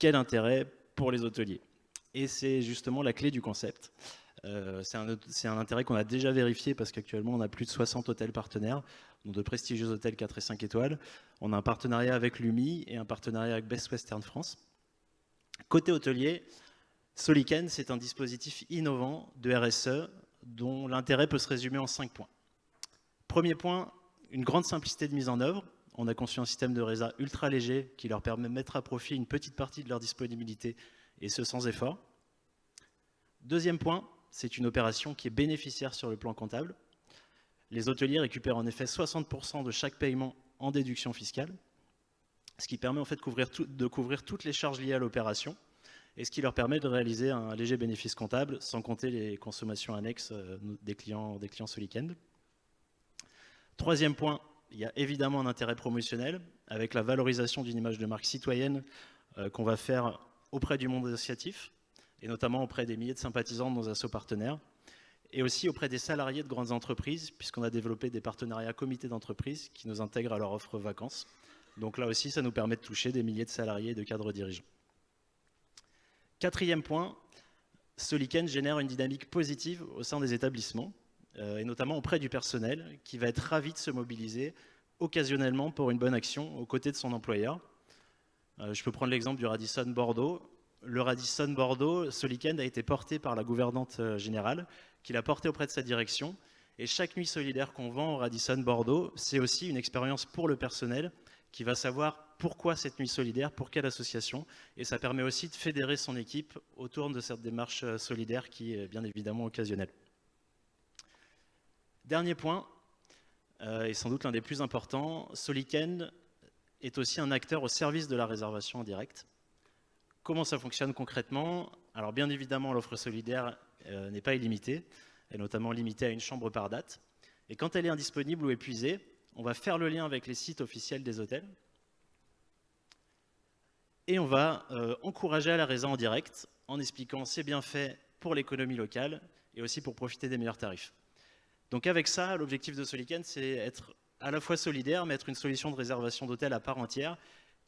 S10: quel intérêt pour les hôteliers? Et c'est justement la clé du concept. C'est un intérêt qu'on a déjà vérifié parce qu'actuellement on a plus de 60 hôtels partenaires, dont de prestigieux hôtels 4 et 5 étoiles. On a un partenariat avec l'UMI et un partenariat avec Best Western France. Côté hôtelier, Solikend, c'est un dispositif innovant de RSE dont l'intérêt peut se résumer en 5 points. Premier point, une grande simplicité de mise en œuvre. On a conçu un système de résa ultra léger qui leur permet de mettre à profit une petite partie de leur disponibilité et ce sans effort. Deuxième point, c'est une opération qui est bénéficiaire sur le plan comptable. Les hôteliers récupèrent en effet 60% de chaque paiement en déduction fiscale, ce qui permet en fait de couvrir toutes les charges liées à l'opération et ce qui leur permet de réaliser un léger bénéfice comptable sans compter les consommations annexes des clients Solikend. Troisième point, il y a évidemment un intérêt promotionnel avec la valorisation d'une image de marque citoyenne qu'on va faire auprès du monde associatif et notamment auprès des milliers de sympathisants de nos assos partenaires et aussi auprès des salariés de grandes entreprises puisqu'on a développé des partenariats comités d'entreprise qui nous intègrent à leur offre vacances. Donc là aussi, ça nous permet de toucher des milliers de salariés et de cadres dirigeants. Quatrième point, Solikend génère une dynamique positive au sein des établissements et notamment auprès du personnel qui va être ravi de se mobiliser occasionnellement pour une bonne action aux côtés de son employeur. Je peux prendre l'exemple du Radisson Bordeaux. Le Radisson Bordeaux, Solikend a été porté par la gouvernante générale qui l'a porté auprès de sa direction et chaque nuit solidaire qu'on vend au Radisson Bordeaux, c'est aussi une expérience pour le personnel qui va savoir pourquoi cette nuit solidaire, pour quelle association, et ça permet aussi de fédérer son équipe autour de cette démarche solidaire qui est bien évidemment occasionnelle. Dernier point, et sans doute l'un des plus importants, Solikend est aussi un acteur au service de la réservation en direct. Comment ça fonctionne concrètement? Alors bien évidemment, l'offre solidaire n'est pas illimitée, elle est notamment limitée à une chambre par date, et quand elle est indisponible ou épuisée, on va faire le lien avec les sites officiels des hôtels et on va encourager à la résa en direct en expliquant ses bienfaits pour l'économie locale et aussi pour profiter des meilleurs tarifs. Donc avec ça, l'objectif de Solikend, c'est être à la fois solidaire, mais être une solution de réservation d'hôtel à part entière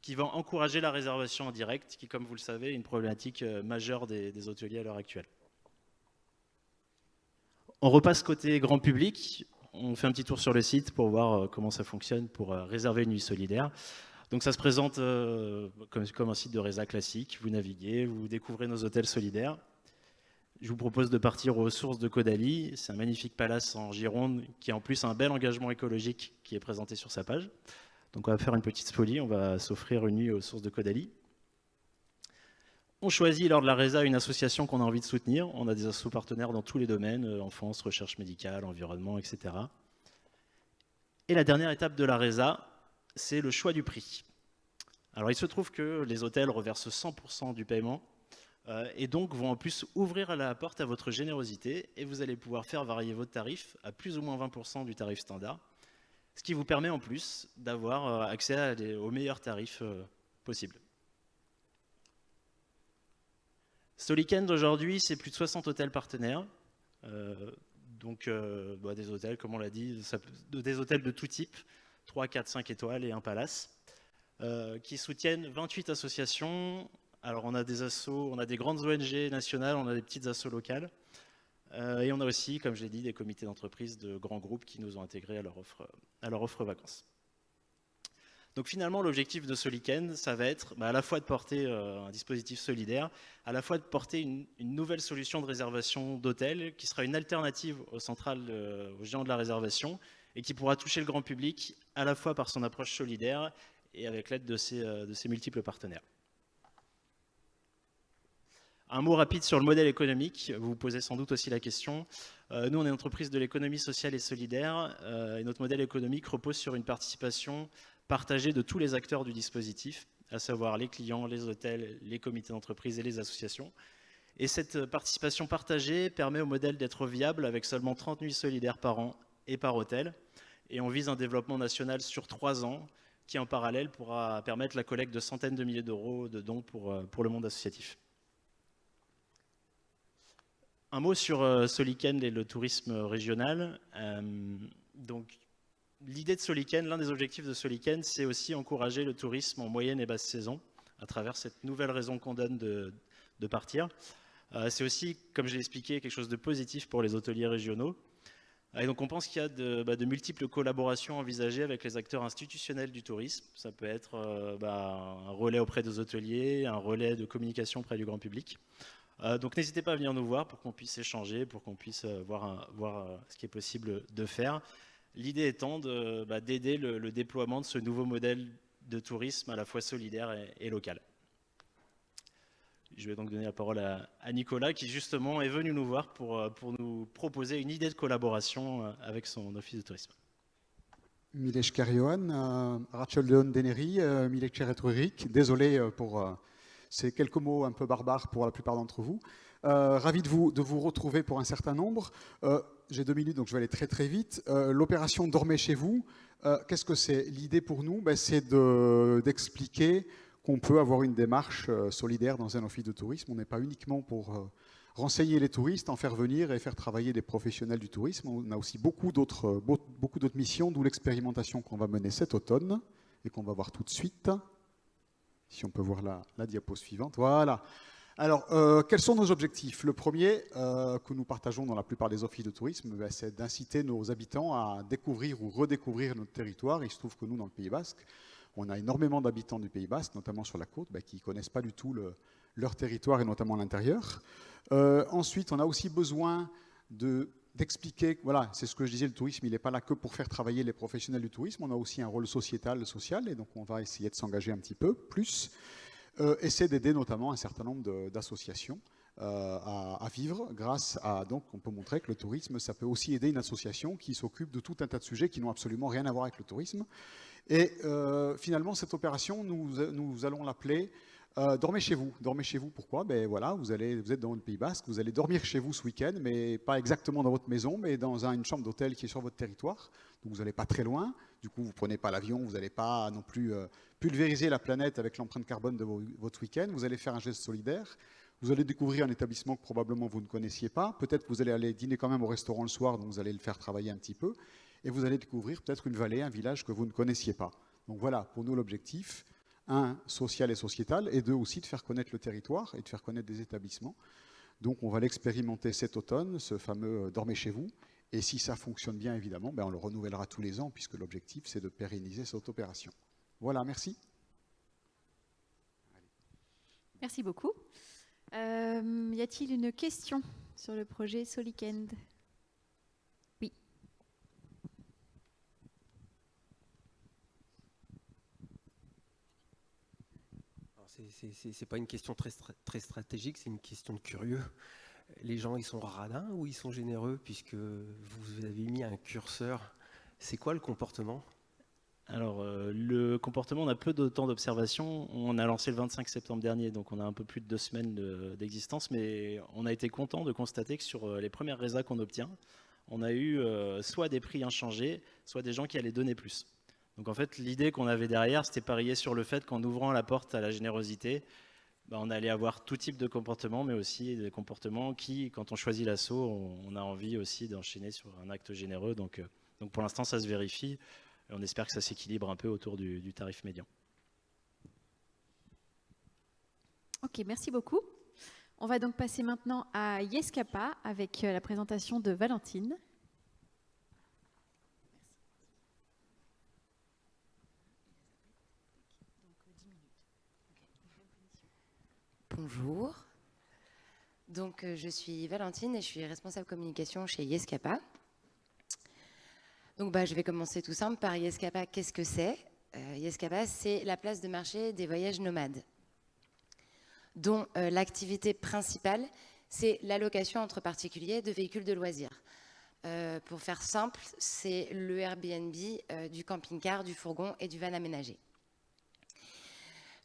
S10: qui va encourager la réservation en direct, qui, comme vous le savez, est une problématique majeure des hôteliers à l'heure actuelle. On repasse côté grand public. On fait un petit tour sur le site pour voir comment ça fonctionne pour réserver une nuit solidaire. Donc ça se présente comme un site de résa classique. Vous naviguez, vous découvrez nos hôtels solidaires. Je vous propose de partir aux sources de Caudalie. C'est un magnifique palace en Gironde qui a en plus un bel engagement écologique qui est présenté sur sa page. Donc on va faire une petite folie, on va s'offrir une nuit aux sources de Caudalie. On choisit lors de la résa une association qu'on a envie de soutenir. On a des assos partenaires dans tous les domaines, enfance, recherche médicale, environnement, etc. Et la dernière étape de la résa, c'est le choix du prix. Alors il se trouve que les hôtels reversent 100% du paiement et donc vont en plus ouvrir la porte à votre générosité et vous allez pouvoir faire varier votre tarif à plus ou moins 20% du tarif standard, ce qui vous permet en plus d'avoir accès aux meilleurs tarifs possibles. Solikend aujourd'hui, c'est plus de 60 hôtels partenaires. Des hôtels, comme on l'a dit, des hôtels de tout type, 3, 4, 5 étoiles et un palace, qui soutiennent 28 associations. Alors on a des assos, on a des grandes ONG nationales, on a des petites assos locales. Et on a aussi, comme je l'ai dit, des comités d'entreprise de grands groupes qui nous ont intégrés à leur offre vacances. Donc finalement, l'objectif de Solikend, ça va être à la fois de porter un dispositif solidaire, à la fois de porter une nouvelle solution de réservation d'hôtels qui sera une alternative aux centrales, aux géants de la réservation et qui pourra toucher le grand public à la fois par son approche solidaire et avec l'aide de ses multiples partenaires. Un mot rapide sur le modèle économique. Vous vous posez sans doute aussi la question. Nous, on est une entreprise de l'économie sociale et solidaire et notre modèle économique repose sur une participation partagée de tous les acteurs du dispositif, à savoir les clients, les hôtels, les comités d'entreprise et les associations. Et cette participation partagée permet au modèle d'être viable avec seulement 30 nuits solidaires par an et par hôtel. Et on vise un développement national sur 3 ans qui, en parallèle, pourra permettre la collecte de centaines de milliers d'euros de dons pour le monde associatif. Un mot sur Solikend et le tourisme régional. L'idée de Solikend, l'un des objectifs de Solikend, c'est aussi encourager le tourisme en moyenne et basse saison à travers cette nouvelle raison qu'on donne de partir. C'est aussi, comme je l'ai expliqué, quelque chose de positif pour les hôteliers régionaux. Et donc on pense qu'il y a de multiples collaborations envisagées avec les acteurs institutionnels du tourisme. Ça peut être un relais auprès des hôteliers, un relais de communication auprès du grand public. Donc n'hésitez pas à venir nous voir pour qu'on puisse échanger, pour qu'on puisse voir ce qui est possible de faire. L'idée étant d'aider le déploiement de ce nouveau modèle de tourisme à la fois solidaire et local. Je vais donc donner la parole à Nicolas qui justement est venu nous voir pour nous proposer une idée de collaboration avec son office de tourisme.
S12: Milesker Johan, Rachel Deneri, Milesker Etrurik. Désolé pour ces quelques mots un peu barbares pour la plupart d'entre vous. Ravi de vous retrouver pour un certain nombre. J'ai 2 minutes, donc je vais aller très très vite. L'opération Dormez chez vous, qu'est-ce que c'est? L'idée pour nous, c'est d'expliquer qu'on peut avoir une démarche solidaire dans un office de tourisme. On n'est pas uniquement pour renseigner les touristes, en faire venir et faire travailler des professionnels du tourisme. On a aussi beaucoup d'autres missions, d'où l'expérimentation qu'on va mener cet automne et qu'on va voir tout de suite. Si on peut voir la diapo suivante. Voilà. Alors, quels sont nos objectifs? Le premier, que nous partageons dans la plupart des offices de tourisme, c'est d'inciter nos habitants à découvrir ou redécouvrir notre territoire. Il se trouve que nous, dans le Pays Basque, on a énormément d'habitants du Pays Basque, notamment sur la côte, qui ne connaissent pas du tout leur territoire et notamment l'intérieur. Ensuite, on a aussi besoin d'expliquer, voilà, c'est ce que je disais, le tourisme, il n'est pas là que pour faire travailler les professionnels du tourisme, on a aussi un rôle social, et donc on va essayer de s'engager un petit peu plus. Essayer d'aider notamment un certain nombre d'associations à vivre grâce à... Donc on peut montrer que le tourisme, ça peut aussi aider une association qui s'occupe de tout un tas de sujets qui n'ont absolument rien à voir avec le tourisme. Et finalement, cette opération, nous allons l'appeler Dormez chez vous. Dormez chez vous, pourquoi? Voilà, vous êtes dans le Pays Basque, vous allez dormir chez vous ce week-end, mais pas exactement dans votre maison, mais dans une chambre d'hôtel qui est sur votre territoire. Donc vous n'allez pas très loin, du coup vous ne prenez pas l'avion, vous n'allez pas non plus pulvériser la planète avec l'empreinte carbone de votre week-end, vous allez faire un geste solidaire, vous allez découvrir un établissement que probablement vous ne connaissiez pas, peut-être que vous allez aller dîner quand même au restaurant le soir, donc vous allez le faire travailler un petit peu, et vous allez découvrir peut-être une vallée, un village que vous ne connaissiez pas. Donc voilà, pour nous l'objectif, 1, social et sociétal, et 2, aussi de faire connaître le territoire et de faire connaître des établissements. Donc on va l'expérimenter cet automne, ce fameux Dormez chez vous, et si ça fonctionne bien évidemment, on le renouvellera tous les ans, puisque l'objectif c'est de pérenniser cette opération. Voilà, merci.
S5: Merci beaucoup. Y a-t-il une question sur le projet Solikend? Oui.
S7: C'est pas une question très stratégique, c'est une question de curieux. Les gens, ils sont radins ou ils sont généreux, puisque vous avez mis un curseur. C'est quoi le comportement?
S10: Alors, le comportement, on a peu de temps d'observation. On a lancé le 25 septembre dernier, donc on a un peu plus de 2 semaines d'existence, mais on a été content de constater que sur les premières résas qu'on obtient, on a eu soit des prix inchangés, soit des gens qui allaient donner plus. Donc en fait, l'idée qu'on avait derrière, c'était parier sur le fait qu'en ouvrant la porte à la générosité, on allait avoir tout type de comportements, mais aussi des comportements qui, quand on choisit l'assaut, on a envie aussi d'enchaîner sur un acte généreux. Donc pour l'instant, ça se vérifie. Et on espère que ça s'équilibre un peu autour du tarif médian.
S5: Ok, merci beaucoup. On va donc passer maintenant à Yescapa avec la présentation de Valentine.
S13: Bonjour. Donc, je suis Valentine et je suis responsable communication chez Yescapa. Donc, je vais commencer tout simple par Yescapa. Qu'est-ce que c'est? Yescapa, c'est la place de marché des voyages nomades, dont l'activité principale, c'est l'allocation entre particuliers de véhicules de loisirs. Pour faire simple, c'est le Airbnb du camping-car, du fourgon et du van aménagé.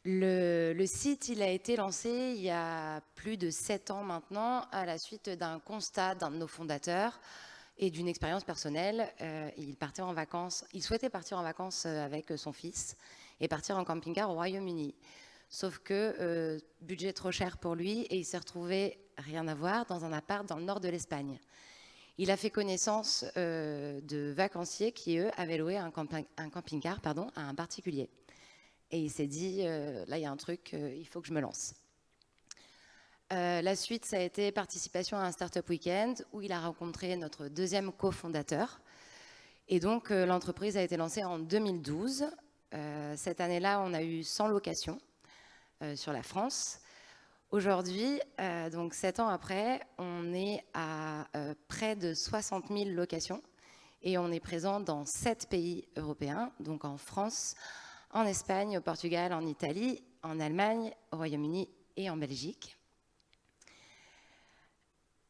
S13: Le site, il a été lancé il y a plus de 7 ans maintenant, à la suite d'un constat d'un de nos fondateurs et d'une expérience personnelle. Il souhaitait partir en vacances avec son fils et partir en camping-car au Royaume-Uni. Sauf que budget trop cher pour lui et il s'est retrouvé, rien à voir, dans un appart dans le nord de l'Espagne. Il a fait connaissance de vacanciers qui, eux, avaient loué un camping-car à un particulier. Et il s'est dit, là, il y a un truc, il faut que je me lance. La suite, ça a été participation à un Startup Weekend où il a rencontré notre deuxième cofondateur. Et donc, l'entreprise a été lancée en 2012. Cette année-là, on a eu 100 locations sur la France. Aujourd'hui, donc 7 ans après, on est à près de 60 000 locations et on est présent dans 7 pays européens, donc en France, en Espagne, au Portugal, en Italie, en Allemagne, au Royaume-Uni et en Belgique.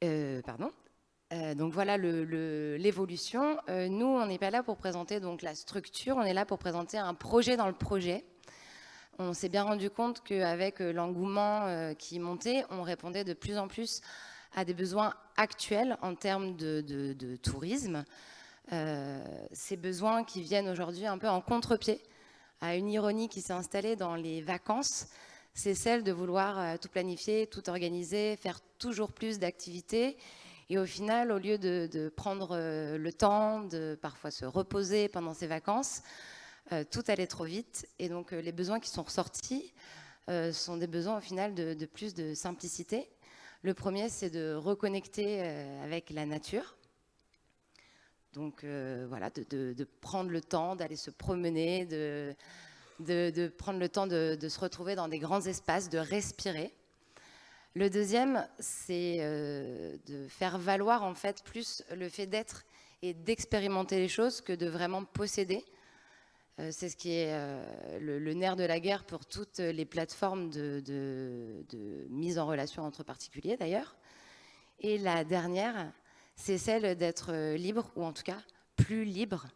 S13: Donc voilà l'évolution. Nous, on n'est pas là pour présenter donc, la structure, on est là pour présenter un projet dans le projet. On s'est bien rendu compte qu'avec l'engouement qui montait, on répondait de plus en plus à des besoins actuels en termes de tourisme. Ces besoins qui viennent aujourd'hui un peu en contre-pied à une ironie qui s'est installée dans les vacances, c'est celle de vouloir tout planifier, tout organiser, faire toujours plus d'activités. Et au final, au lieu de prendre le temps de parfois se reposer pendant ces vacances, tout allait trop vite. Et donc, les besoins qui sont ressortis sont des besoins au final de plus de simplicité. Le premier, c'est de reconnecter avec la nature. Donc voilà, de prendre le temps d'aller se promener, de prendre le temps de se retrouver dans des grands espaces, de respirer. Le deuxième, c'est de faire valoir en fait plus le fait d'être et d'expérimenter les choses que de vraiment posséder. C'est ce qui est le nerf de la guerre pour toutes les plateformes de mise en relation entre particuliers d'ailleurs. Et la dernière, c'est celle d'être libre, ou en tout cas plus libre.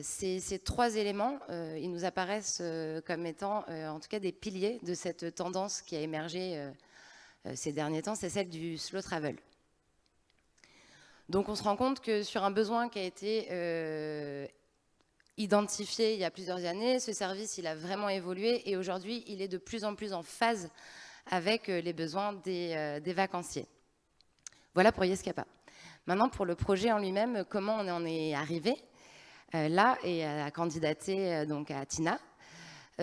S13: Ces 3 éléments, ils nous apparaissent comme étant en tout cas des piliers de cette tendance qui a émergé ces derniers temps, c'est celle du slow travel. Donc on se rend compte que sur un besoin qui a été identifié il y a plusieurs années, ce service il a vraiment évolué et aujourd'hui il est de plus en plus en phase avec les besoins des vacanciers. Voilà pour Yescapa. Maintenant, pour le projet en lui-même, comment on en est arrivé là et à candidater donc à TINA.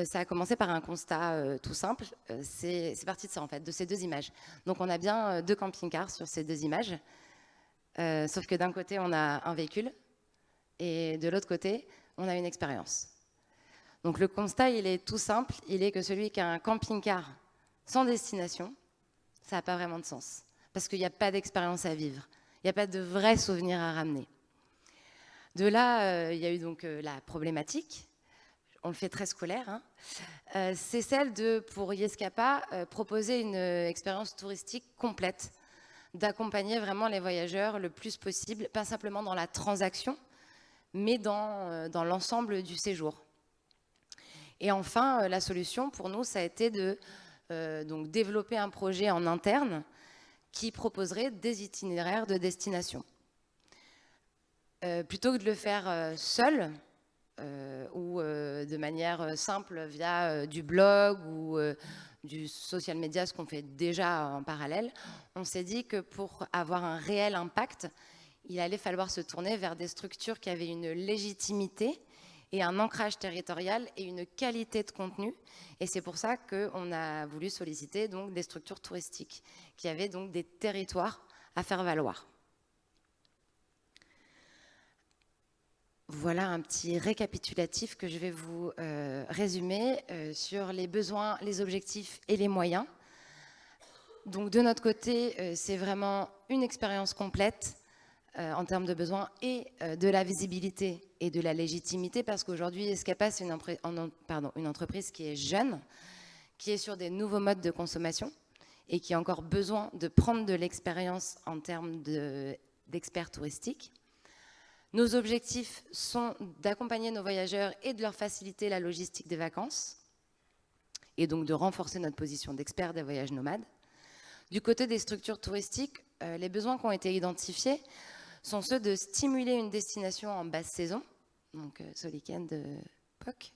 S13: Ça a commencé par un constat tout simple. C'est parti de ça, en fait, de ces 2 images. Donc, on a bien 2 camping-cars sur ces 2 images. Sauf que d'un côté, on a un véhicule et de l'autre côté, on a une expérience. Donc, le constat, il est tout simple. Il est que celui qui a un camping-car sans destination, ça n'a pas vraiment de sens. Parce qu'il n'y a pas d'expérience à vivre. Il n'y a pas de vrais souvenirs à ramener. De là, il y a eu donc la problématique, on le fait très scolaire, hein. C'est celle de, pour Yescapa, proposer une expérience touristique complète, d'accompagner vraiment les voyageurs le plus possible, pas simplement dans la transaction, mais dans l'ensemble du séjour. Et enfin, la solution pour nous, ça a été de donc développer un projet en interne qui proposerait des itinéraires de destination. Plutôt que de le faire seul ou de manière simple via du blog ou du social media, ce qu'on fait déjà en parallèle, on s'est dit que pour avoir un réel impact, il allait falloir se tourner vers des structures qui avaient une légitimité et un ancrage territorial et une qualité de contenu. Et c'est pour ça qu'on a voulu solliciter donc des structures touristiques qui avaient donc des territoires à faire valoir. Voilà un petit récapitulatif que je vais vous résumer sur les besoins, les objectifs et les moyens. Donc de notre côté, c'est vraiment une expérience complète en termes de besoins et de la visibilité et de la légitimité, parce qu'aujourd'hui, Escapa, c'est une entreprise qui est jeune, qui est sur des nouveaux modes de consommation et qui a encore besoin de prendre de l'expérience en termes d'experts touristiques. Nos objectifs sont d'accompagner nos voyageurs et de leur faciliter la logistique des vacances, et donc de renforcer notre position d'expert des voyages nomades. Du côté des structures touristiques, les besoins qui ont été identifiés sont ceux de stimuler une destination en basse saison, donc Solicane de POC,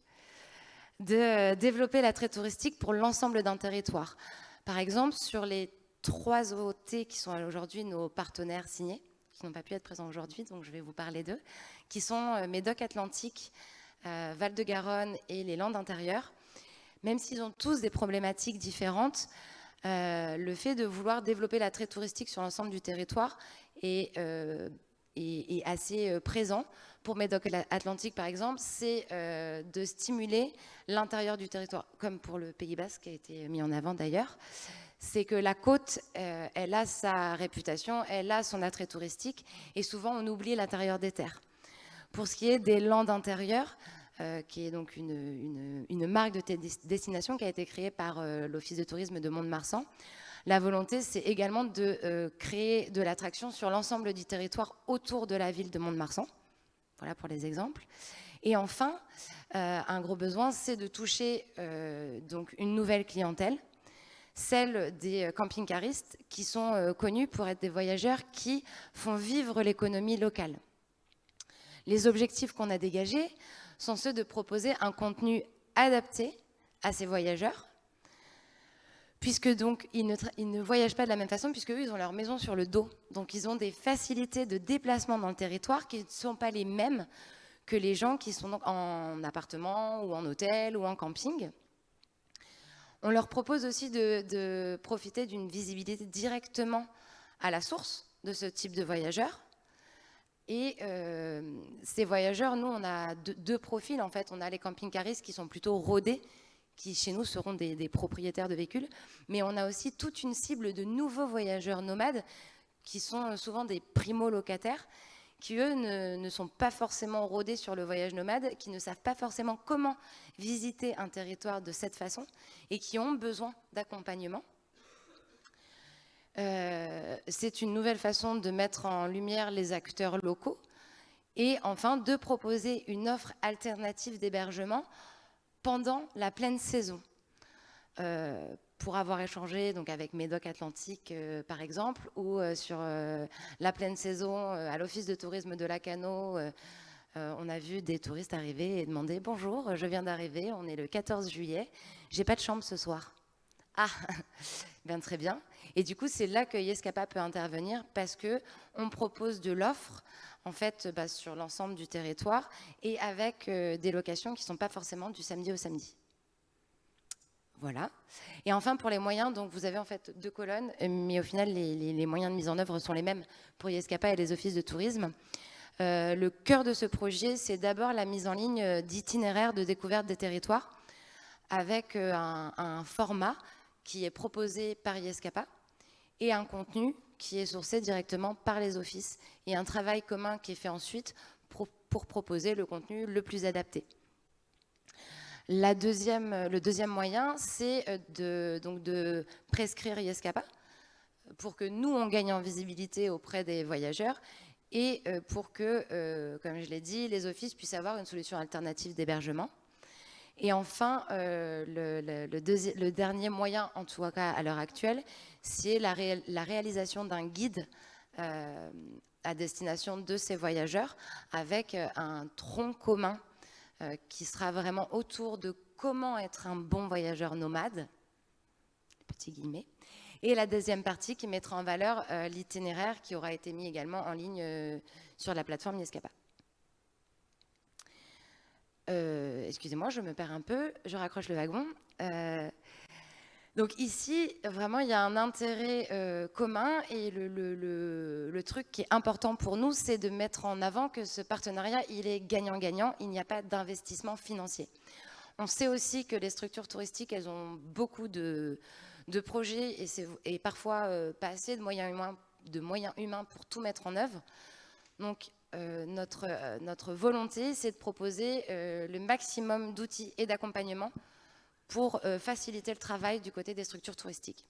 S13: de développer l'attrait touristique pour l'ensemble d'un territoire. Par exemple, sur les 3 OT qui sont aujourd'hui nos partenaires signés, qui n'ont pas pu être présents aujourd'hui, donc je vais vous parler d'eux, qui sont Médoc-Atlantique, Val-de-Garonne et les Landes intérieures. Même s'ils ont tous des problématiques différentes, le fait de vouloir développer l'attrait touristique sur l'ensemble du territoire est assez présent. Pour Médoc-Atlantique, par exemple, c'est de stimuler l'intérieur du territoire, comme pour le Pays Basque, qui a été mis en avant d'ailleurs. C'est que la côte, elle a sa réputation, elle a son attrait touristique, et souvent on oublie l'intérieur des terres. Pour ce qui est des Landes intérieures, qui est donc une marque de destination qui a été créée par l'Office de tourisme de Mont-de-Marsan, la volonté, c'est également de créer de l'attraction sur l'ensemble du territoire autour de la ville de Mont-de-Marsan. Voilà pour les exemples. Et enfin, un gros besoin, c'est de toucher donc une nouvelle clientèle, celle des camping-caristes qui sont connus pour être des voyageurs qui font vivre l'économie locale. Les objectifs qu'on a dégagés sont ceux de proposer un contenu adapté à ces voyageurs, puisque donc ils ne voyagent pas de la même façon, puisque eux, ils ont leur maison sur le dos. Donc ils ont des facilités de déplacement dans le territoire qui ne sont pas les mêmes que les gens qui sont donc en appartement ou en hôtel ou en camping. On leur propose aussi de profiter d'une visibilité directement à la source de ce type de voyageurs. Et ces voyageurs, nous, on a deux profils, en fait. On a les camping-caristes qui sont plutôt rodés, qui chez nous seront des propriétaires de véhicules. Mais on a aussi toute une cible de nouveaux voyageurs nomades qui sont souvent des primo-locataires, qui, eux, ne sont pas forcément rodés sur le voyage nomade, qui ne savent pas forcément comment visiter un territoire de cette façon et qui ont besoin d'accompagnement. C'est une nouvelle façon de mettre en lumière les acteurs locaux et enfin de proposer une offre alternative d'hébergement pendant la pleine saison. Pour avoir échangé donc, avec Médoc-Atlantique par exemple, ou sur la pleine saison à l'Office de tourisme de Lacanau, on a vu des touristes arriver et demander « Bonjour, je viens d'arriver, on est le 14 juillet, j'ai pas de chambre ce soir. » Ah, bien très bien. Et du coup, c'est là que Yescapa peut intervenir parce qu'on propose de l'offre en fait, sur l'ensemble du territoire et avec des locations qui ne sont pas forcément du samedi au samedi. Voilà. Et enfin, pour les moyens, donc vous avez en fait 2 colonnes, mais au final, les moyens de mise en œuvre sont les mêmes pour Yescapa et les offices de tourisme. Le cœur de ce projet, c'est d'abord la mise en ligne d'itinéraires de découverte des territoires avec un format qui est proposé par Yescapa et un contenu qui est sourcé directement par les offices et un travail commun qui est fait ensuite pour proposer le contenu le plus adapté. Le deuxième moyen, c'est de prescrire Yescapa pour que nous, on gagne en visibilité auprès des voyageurs et pour que, comme je l'ai dit, les offices puissent avoir une solution alternative d'hébergement. Et enfin, le dernier moyen, en tout cas à l'heure actuelle, c'est la réalisation d'un guide à destination de ces voyageurs avec un tronc commun qui sera vraiment autour de comment être un bon voyageur nomade, petits guillemets. Et la deuxième partie qui mettra en valeur l'itinéraire qui aura été mis également en ligne sur la plateforme Yescapa. Excusez-moi, je me perds un peu, je raccroche le wagon. Donc ici, vraiment, il y a un intérêt commun et le truc qui est important pour nous, c'est de mettre en avant que ce partenariat, il est gagnant-gagnant, il n'y a pas d'investissement financier. On sait aussi que les structures touristiques, elles ont beaucoup de projets et parfois pas assez de moyens humains pour tout mettre en œuvre. Donc notre volonté, c'est de proposer le maximum d'outils et d'accompagnement pour faciliter le travail du côté des structures touristiques.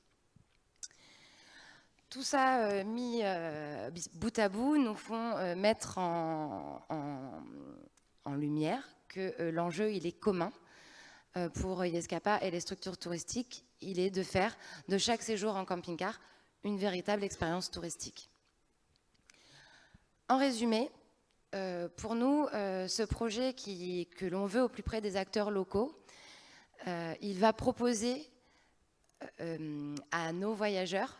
S13: Tout ça mis bout à bout nous font mettre en lumière que l'enjeu, il est commun pour Yescapa et les structures touristiques. Il est de faire de chaque séjour en camping-car une véritable expérience touristique. En résumé, pour nous, ce projet que l'on veut au plus près des acteurs locaux, il va proposer à nos voyageurs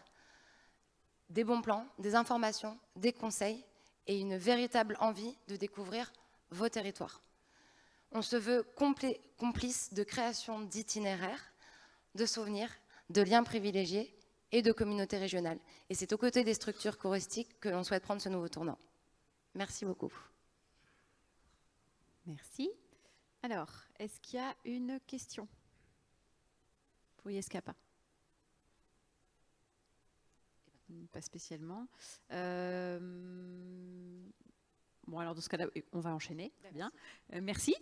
S13: des bons plans, des informations, des conseils et une véritable envie de découvrir vos territoires. On se veut complice de création d'itinéraires, de souvenirs, de liens privilégiés et de communautés régionales. Et c'est aux côtés des structures touristiques que l'on souhaite prendre ce nouveau tournant. Merci beaucoup.
S5: Merci. Alors, est-ce qu'il y a une question pour Yescapa? Pas spécialement. Bon, alors dans ce cas-là, on va enchaîner. Très bien. Merci,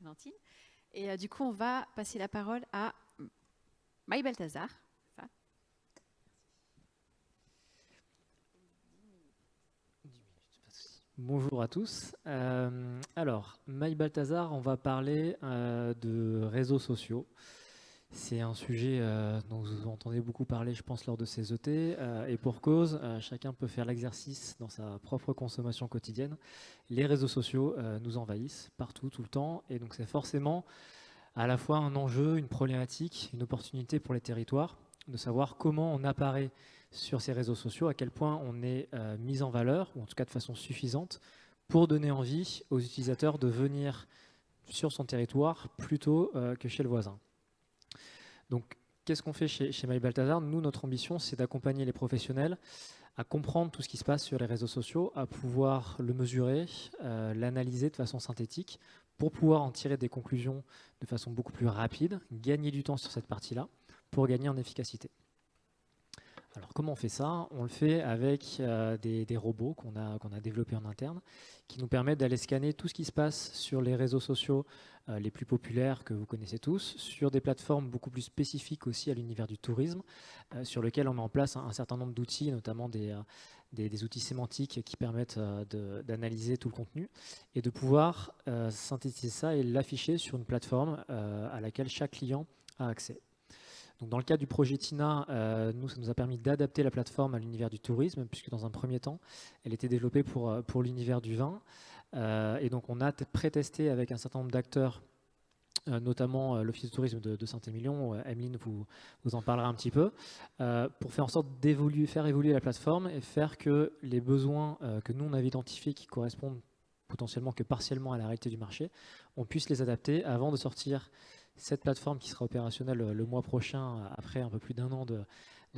S5: Valentine. Et du coup, on va passer la parole à Maï Balthazar.
S14: Bonjour à tous. Alors, Maï Balthazar, on va parler de réseaux sociaux. C'est un sujet dont vous entendez beaucoup parler, je pense, lors de ces ET. Et pour cause, chacun peut faire l'exercice dans sa propre consommation quotidienne. Les réseaux sociaux nous envahissent partout, tout le temps. Et donc, c'est forcément à la fois un enjeu, une problématique, une opportunité pour les territoires de savoir comment on apparaît sur ces réseaux sociaux, à quel point on est mis en valeur, ou en tout cas de façon suffisante, pour donner envie aux utilisateurs de venir sur son territoire plutôt que chez le voisin. Donc, qu'est-ce qu'on fait chez Maï Balthazar? Nous, notre ambition, c'est d'accompagner les professionnels à comprendre tout ce qui se passe sur les réseaux sociaux, à pouvoir le mesurer, l'analyser de façon synthétique, pour pouvoir en tirer des conclusions de façon beaucoup plus rapide, gagner du temps sur cette partie-là, pour gagner en efficacité. Alors comment on fait ça? On le fait avec des robots qu'on a développés en interne, qui nous permettent d'aller scanner tout ce qui se passe sur les réseaux sociaux les plus populaires que vous connaissez tous, sur des plateformes beaucoup plus spécifiques aussi à l'univers du tourisme, sur lesquelles on met en place un certain nombre d'outils, notamment des outils sémantiques qui permettent d'analyser tout le contenu et de pouvoir synthétiser ça et l'afficher sur une plateforme à laquelle chaque client a accès. Donc dans le cadre du projet TINA, ça nous a permis d'adapter la plateforme à l'univers du tourisme, puisque dans un premier temps, elle était développée pour l'univers du vin. Et donc on a pré-testé avec un certain nombre d'acteurs, notamment l'Office de tourisme de Saint-Émilion, Emeline vous en parlera un petit peu, pour faire en sorte faire évoluer la plateforme et faire que les besoins que nous on avait identifiés qui correspondent potentiellement que partiellement à la réalité du marché, on puisse les adapter avant de sortir cette plateforme qui sera opérationnelle le mois prochain, après un peu plus d'1 an de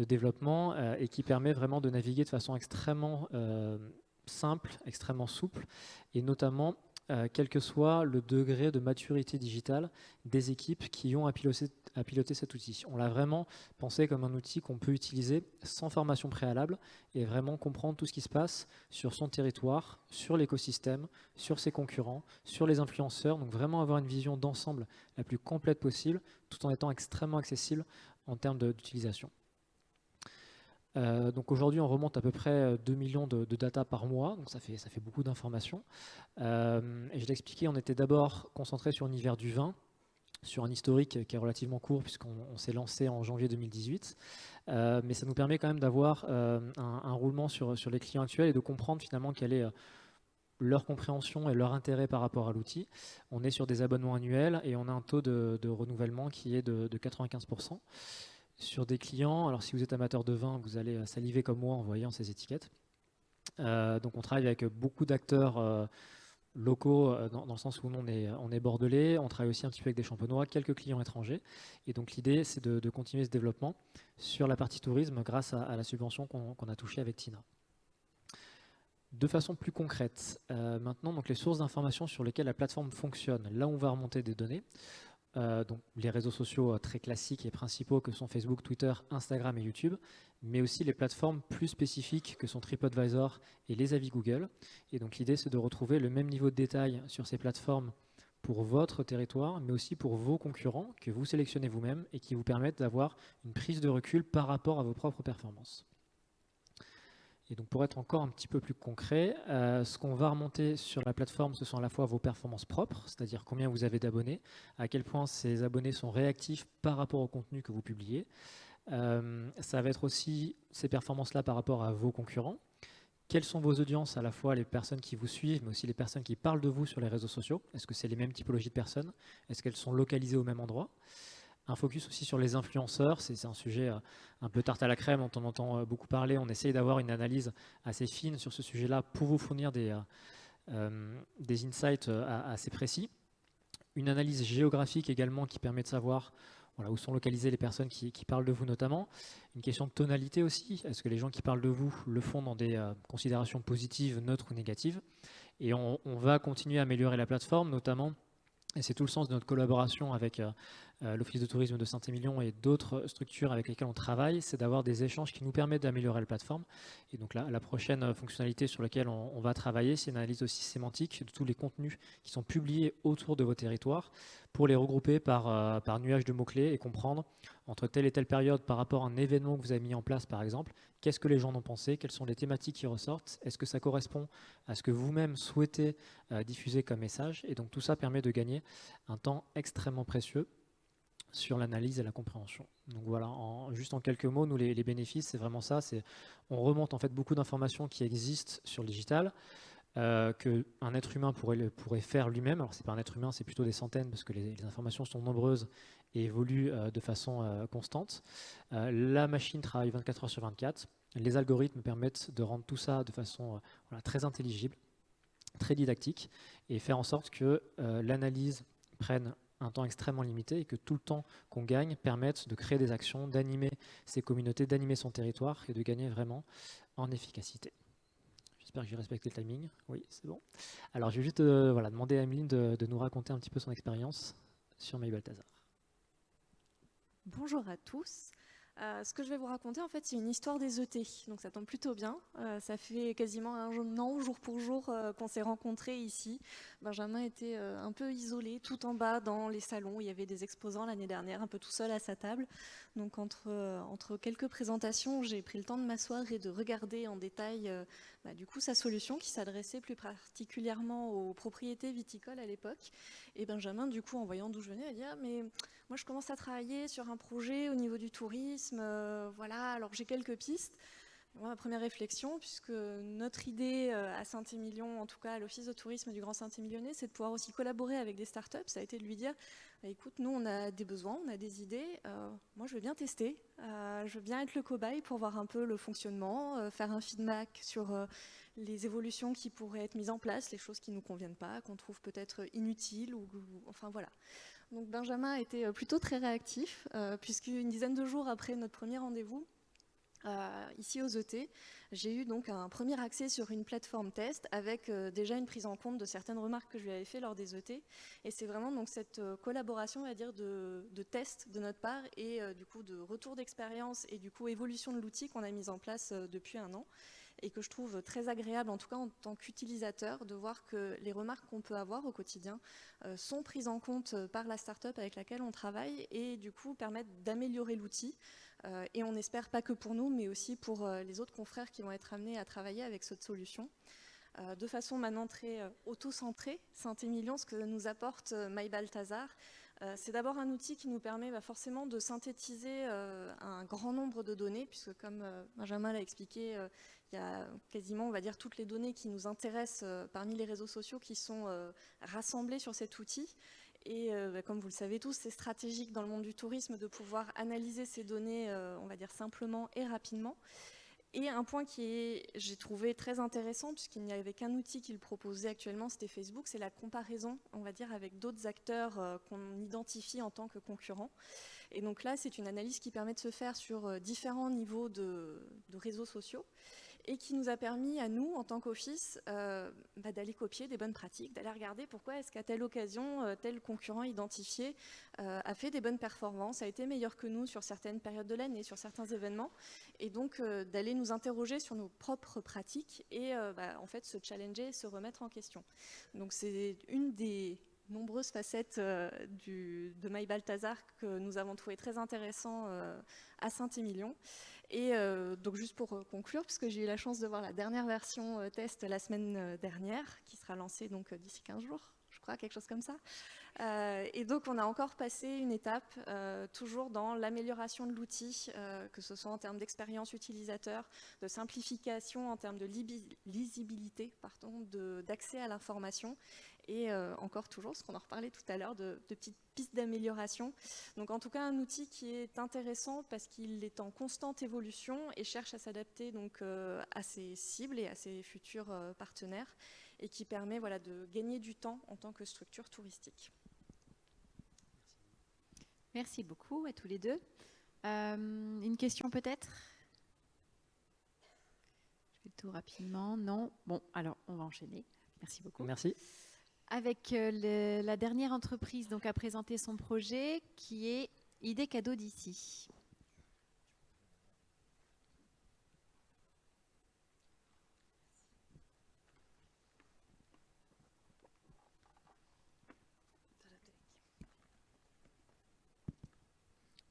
S14: développement, et qui permet vraiment de naviguer de façon extrêmement simple, extrêmement souple, et notamment quel que soit le degré de maturité digitale des équipes qui ont à piloter cet outil. On l'a vraiment pensé comme un outil qu'on peut utiliser sans formation préalable et vraiment comprendre tout ce qui se passe sur son territoire, sur l'écosystème, sur ses concurrents, sur les influenceurs. Donc vraiment avoir une vision d'ensemble la plus complète possible tout en étant extrêmement accessible en termes d'utilisation. Donc aujourd'hui, on remonte à peu près 2 millions de data par mois, donc ça fait beaucoup d'informations. Et je l'ai expliqué, on était d'abord concentré sur l'univers du vin, sur un historique qui est relativement court puisqu'on s'est lancé en janvier 2018. Mais ça nous permet quand même d'avoir un roulement sur les clients actuels et de comprendre finalement quelle est leur compréhension et leur intérêt par rapport à l'outil. On est sur des abonnements annuels et on a un taux de renouvellement qui est de 95%. sur des clients. Alors si vous êtes amateur de vin, vous allez saliver comme moi en voyant ces étiquettes. Donc on travaille avec beaucoup d'acteurs locaux, dans le sens où nous, on est bordelais. On travaille aussi un petit peu avec des champenois, quelques clients étrangers. Et donc l'idée, c'est de continuer ce développement sur la partie tourisme grâce à la subvention qu'on a touchée avec Tina. De façon plus concrète, maintenant, donc les sources d'informations sur lesquelles la plateforme fonctionne, là où on va remonter des données, donc les réseaux sociaux très classiques et principaux que sont Facebook, Twitter, Instagram et YouTube, mais aussi les plateformes plus spécifiques que sont TripAdvisor et les avis Google. Et donc l'idée, c'est de retrouver le même niveau de détail sur ces plateformes pour votre territoire, mais aussi pour vos concurrents que vous sélectionnez vous-même et qui vous permettent d'avoir une prise de recul par rapport à vos propres performances. Et donc pour être encore un petit peu plus concret, ce qu'on va remonter sur la plateforme, ce sont à la fois vos performances propres, c'est-à-dire combien vous avez d'abonnés, à quel point ces abonnés sont réactifs par rapport au contenu que vous publiez. Ça va être aussi ces performances-là par rapport à vos concurrents. Quelles sont vos audiences, à la fois les personnes qui vous suivent, mais aussi les personnes qui parlent de vous sur les réseaux sociaux? Est-ce que c'est les mêmes typologies de personnes? Est-ce qu'elles sont localisées au même endroit? Un focus aussi sur les influenceurs, c'est un sujet un peu tarte à la crème dont on entend beaucoup parler. On essaye d'avoir une analyse assez fine sur ce sujet-là pour vous fournir des insights assez précis. Une analyse géographique également qui permet de savoir où sont localisées les personnes qui parlent de vous notamment. Une question de tonalité aussi. Est-ce que les gens qui parlent de vous le font dans des considérations positives, neutres ou négatives? Et on va continuer à améliorer la plateforme, notamment, et c'est tout le sens de notre collaboration avec l'Office de tourisme de Saint-Émilion et d'autres structures avec lesquelles on travaille, c'est d'avoir des échanges qui nous permettent d'améliorer la plateforme. Et donc là, la prochaine fonctionnalité sur laquelle on va travailler, c'est une analyse aussi sémantique de tous les contenus qui sont publiés autour de vos territoires pour les regrouper par nuage de mots-clés et comprendre entre telle et telle période par rapport à un événement que vous avez mis en place par exemple, qu'est-ce que les gens en ont pensé, quelles sont les thématiques qui ressortent, est-ce que ça correspond à ce que vous-même souhaitez diffuser comme message. Et donc tout ça permet de gagner un temps extrêmement précieux sur l'analyse et la compréhension. Donc voilà, juste en quelques mots, nous les bénéfices, c'est vraiment ça, on remonte en fait beaucoup d'informations qui existent sur le digital, qu'un être humain pourrait faire lui-même. Alors c'est pas un être humain, c'est plutôt des centaines parce que les informations sont nombreuses et évoluent de façon constante. La machine travaille 24 heures sur 24. Les algorithmes permettent de rendre tout ça de façon très intelligible, très didactique et faire en sorte que l'analyse prenne un temps extrêmement limité et que tout le temps qu'on gagne permette de créer des actions, d'animer ses communautés, d'animer son territoire et de gagner vraiment en efficacité. J'espère que j'ai respecté le timing. Oui, c'est bon. Alors, je vais juste demander à Emeline de nous raconter un petit peu son expérience sur MyBalthazar.
S15: Bonjour à tous. Ce que je vais vous raconter, en fait, c'est une histoire des ET. Donc, ça tombe plutôt bien. Ça fait quasiment un an, jour pour jour, qu'on s'est rencontrés ici. Benjamin était un peu isolé, tout en bas dans les salons. Il y avait des exposants l'année dernière, un peu tout seul à sa table. Donc, entre quelques présentations, j'ai pris le temps de m'asseoir et de regarder en détail du coup, sa solution qui s'adressait plus particulièrement aux propriétés viticoles à l'époque. Et Benjamin, du coup, en voyant d'où je venais, a dit « Ah, mais moi, je commence à travailler sur un projet au niveau du tourisme. Voilà, alors j'ai quelques pistes. » Moi, ma première réflexion, puisque notre idée à Saint-Émilion, en tout cas à l'Office de tourisme du Grand Saint-Émilionnais, c'est de pouvoir aussi collaborer avec des startups. Ça a été de lui dire écoute, nous, on a des besoins, on a des idées. Moi, je veux bien tester. Je veux bien être le cobaye pour voir un peu le fonctionnement, faire un feedback sur les évolutions qui pourraient être mises en place, les choses qui ne nous conviennent pas, qu'on trouve peut-être inutiles. Enfin, voilà. Donc, Benjamin a été plutôt très réactif, puisqu'une dizaine de jours après notre premier rendez-vous, ici aux ET, j'ai eu donc un premier accès sur une plateforme test avec déjà une prise en compte de certaines remarques que je lui avais fait lors des ET. Et c'est vraiment donc cette collaboration, on va dire, de test de notre part et du coup de retour d'expérience et du coup évolution de l'outil qu'on a mis en place depuis un an et que je trouve très agréable, en tout cas en tant qu'utilisateur, de voir que les remarques qu'on peut avoir au quotidien sont prises en compte par la start-up avec laquelle on travaille et du coup permettent d'améliorer l'outil. Et on espère pas que pour nous, mais aussi pour les autres confrères qui vont être amenés à travailler avec cette solution. De façon maintenant très auto-centrée, Saint-Émilion, ce que nous apporte MyBalthazar, c'est d'abord un outil qui nous permet forcément de synthétiser un grand nombre de données, puisque comme Benjamin l'a expliqué, il y a quasiment, on va dire, toutes les données qui nous intéressent parmi les réseaux sociaux qui sont rassemblées sur cet outil. Et comme vous le savez tous, c'est stratégique dans le monde du tourisme de pouvoir analyser ces données, on va dire simplement et rapidement. Et un point j'ai trouvé très intéressant, puisqu'il n'y avait qu'un outil qui le proposait actuellement, c'était Facebook, c'est la comparaison, on va dire, avec d'autres acteurs qu'on identifie en tant que concurrents. Et donc là, c'est une analyse qui permet de se faire sur différents niveaux de réseaux sociaux et qui nous a permis à nous, en tant qu'office, d'aller copier des bonnes pratiques, d'aller regarder pourquoi est-ce qu'à telle occasion, tel concurrent identifié a fait des bonnes performances, a été meilleur que nous sur certaines périodes de l'année, sur certains événements, et donc d'aller nous interroger sur nos propres pratiques et en fait se challenger, se remettre en question. Donc c'est une des nombreuses facettes de My Balthazar que nous avons trouvé très intéressant à Saint-Émilion. Et donc juste pour conclure, puisque j'ai eu la chance de voir la dernière version test la semaine dernière, qui sera lancée donc d'ici 15 jours, je crois, quelque chose comme ça. Et donc on a encore passé une étape, toujours dans l'amélioration de l'outil, que ce soit en termes d'expérience utilisateur, de simplification, en termes de lisibilité, d'accès à l'information, et encore toujours, ce qu'on en reparlait tout à l'heure, de petites pistes d'amélioration. Donc en tout cas, un outil qui est intéressant parce qu'il est en constante évolution et cherche à s'adapter donc à ses cibles et à ses futurs partenaires, et qui permet de gagner du temps en tant que structure touristique.
S5: Merci beaucoup à tous les deux. Une question peut-être? Je fais tout rapidement. Non? Bon, alors on va enchaîner. Merci beaucoup.
S14: Merci.
S5: Avec la dernière entreprise donc, à présenter son projet, qui est Idée Cadeau d'ici.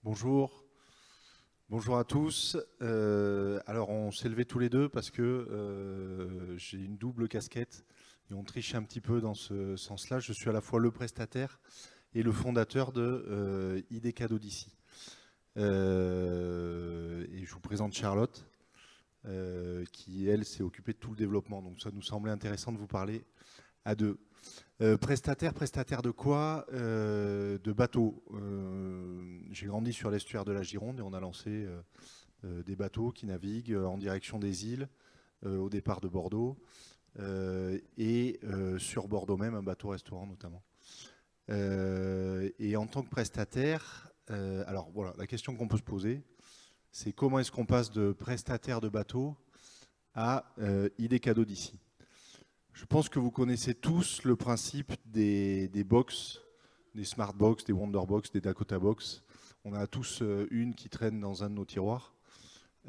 S16: Bonjour. Bonjour à tous. Alors on s'est levés tous les deux parce que j'ai une double casquette et on triche un petit peu dans ce sens-là. Je suis à la fois le prestataire et le fondateur de Idée Cadeau d'ici. Et je vous présente Charlotte, qui elle s'est occupée de tout le développement. Donc ça nous semblait intéressant de vous parler à deux. Prestataire de quoi? De bateaux. J'ai grandi sur l'estuaire de la Gironde et on a lancé des bateaux qui naviguent en direction des îles, au départ de Bordeaux, et sur Bordeaux même, un bateau-restaurant notamment. Et en tant que prestataire, alors voilà, la question qu'on peut se poser, c'est comment est-ce qu'on passe de prestataire de bateau à Idée Cadeau d'ici? Je pense que vous connaissez tous le principe des box, des Smart Box, des Wonder Box, des Dakota Box. On a tous une qui traîne dans un de nos tiroirs.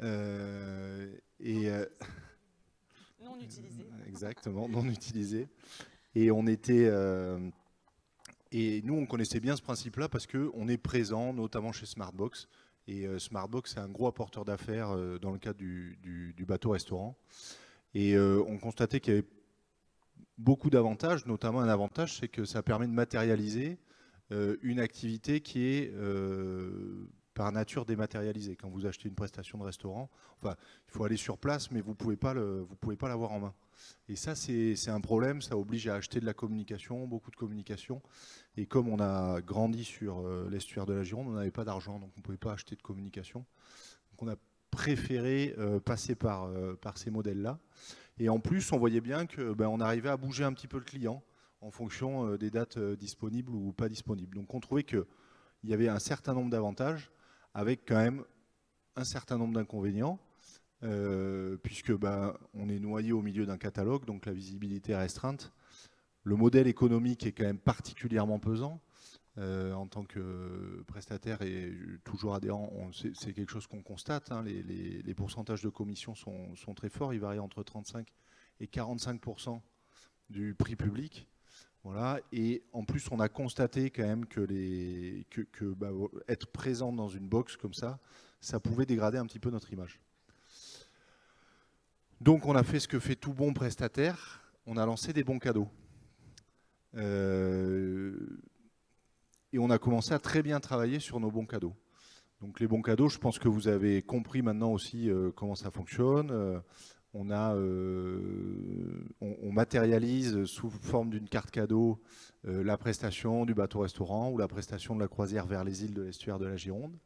S16: Non
S8: utilisée.
S16: Exactement, non utilisée. Et on était... et nous, on connaissait bien ce principe-là parce qu'on est présent, notamment chez Smartbox. Et Smartbox, c'est un gros apporteur d'affaires dans le cadre du bateau-restaurant. Et on constatait qu'il y avait beaucoup d'avantages, notamment un avantage, c'est que ça permet de matérialiser une activité qui est par nature dématérialisée. Quand vous achetez une prestation de restaurant, enfin, il faut aller sur place, mais vous ne pouvez pas l'avoir en main. Et ça, c'est un problème, ça oblige à acheter de la communication, beaucoup de communication. Et comme on a grandi sur l'estuaire de la Gironde, on n'avait pas d'argent, donc on ne pouvait pas acheter de communication. Donc on a préféré passer par ces modèles-là. Et en plus, on voyait bien qu'on arrivait à bouger un petit peu le client en fonction des dates disponibles ou pas disponibles. Donc on trouvait qu'il y avait un certain nombre d'avantages avec quand même un certain nombre d'inconvénients, puisque on est noyé au milieu d'un catalogue, donc la visibilité est restreinte. Le modèle économique est quand même particulièrement pesant. En tant que prestataire et toujours adhérent, c'est quelque chose qu'on constate. Hein, les pourcentages de commission sont très forts. Ils varient entre 35 et 45% du prix public. Voilà. Et en plus, on a constaté quand même que être présent dans une box comme ça pouvait dégrader un petit peu notre image. Donc on a fait ce que fait tout bon prestataire. On a lancé des bons cadeaux. Et on a commencé à très bien travailler sur nos bons cadeaux. Donc les bons cadeaux, je pense que vous avez compris maintenant aussi comment ça fonctionne. on matérialise sous forme d'une carte cadeau la prestation du bateau-restaurant ou la prestation de la croisière vers les îles de l'estuaire de la Gironde.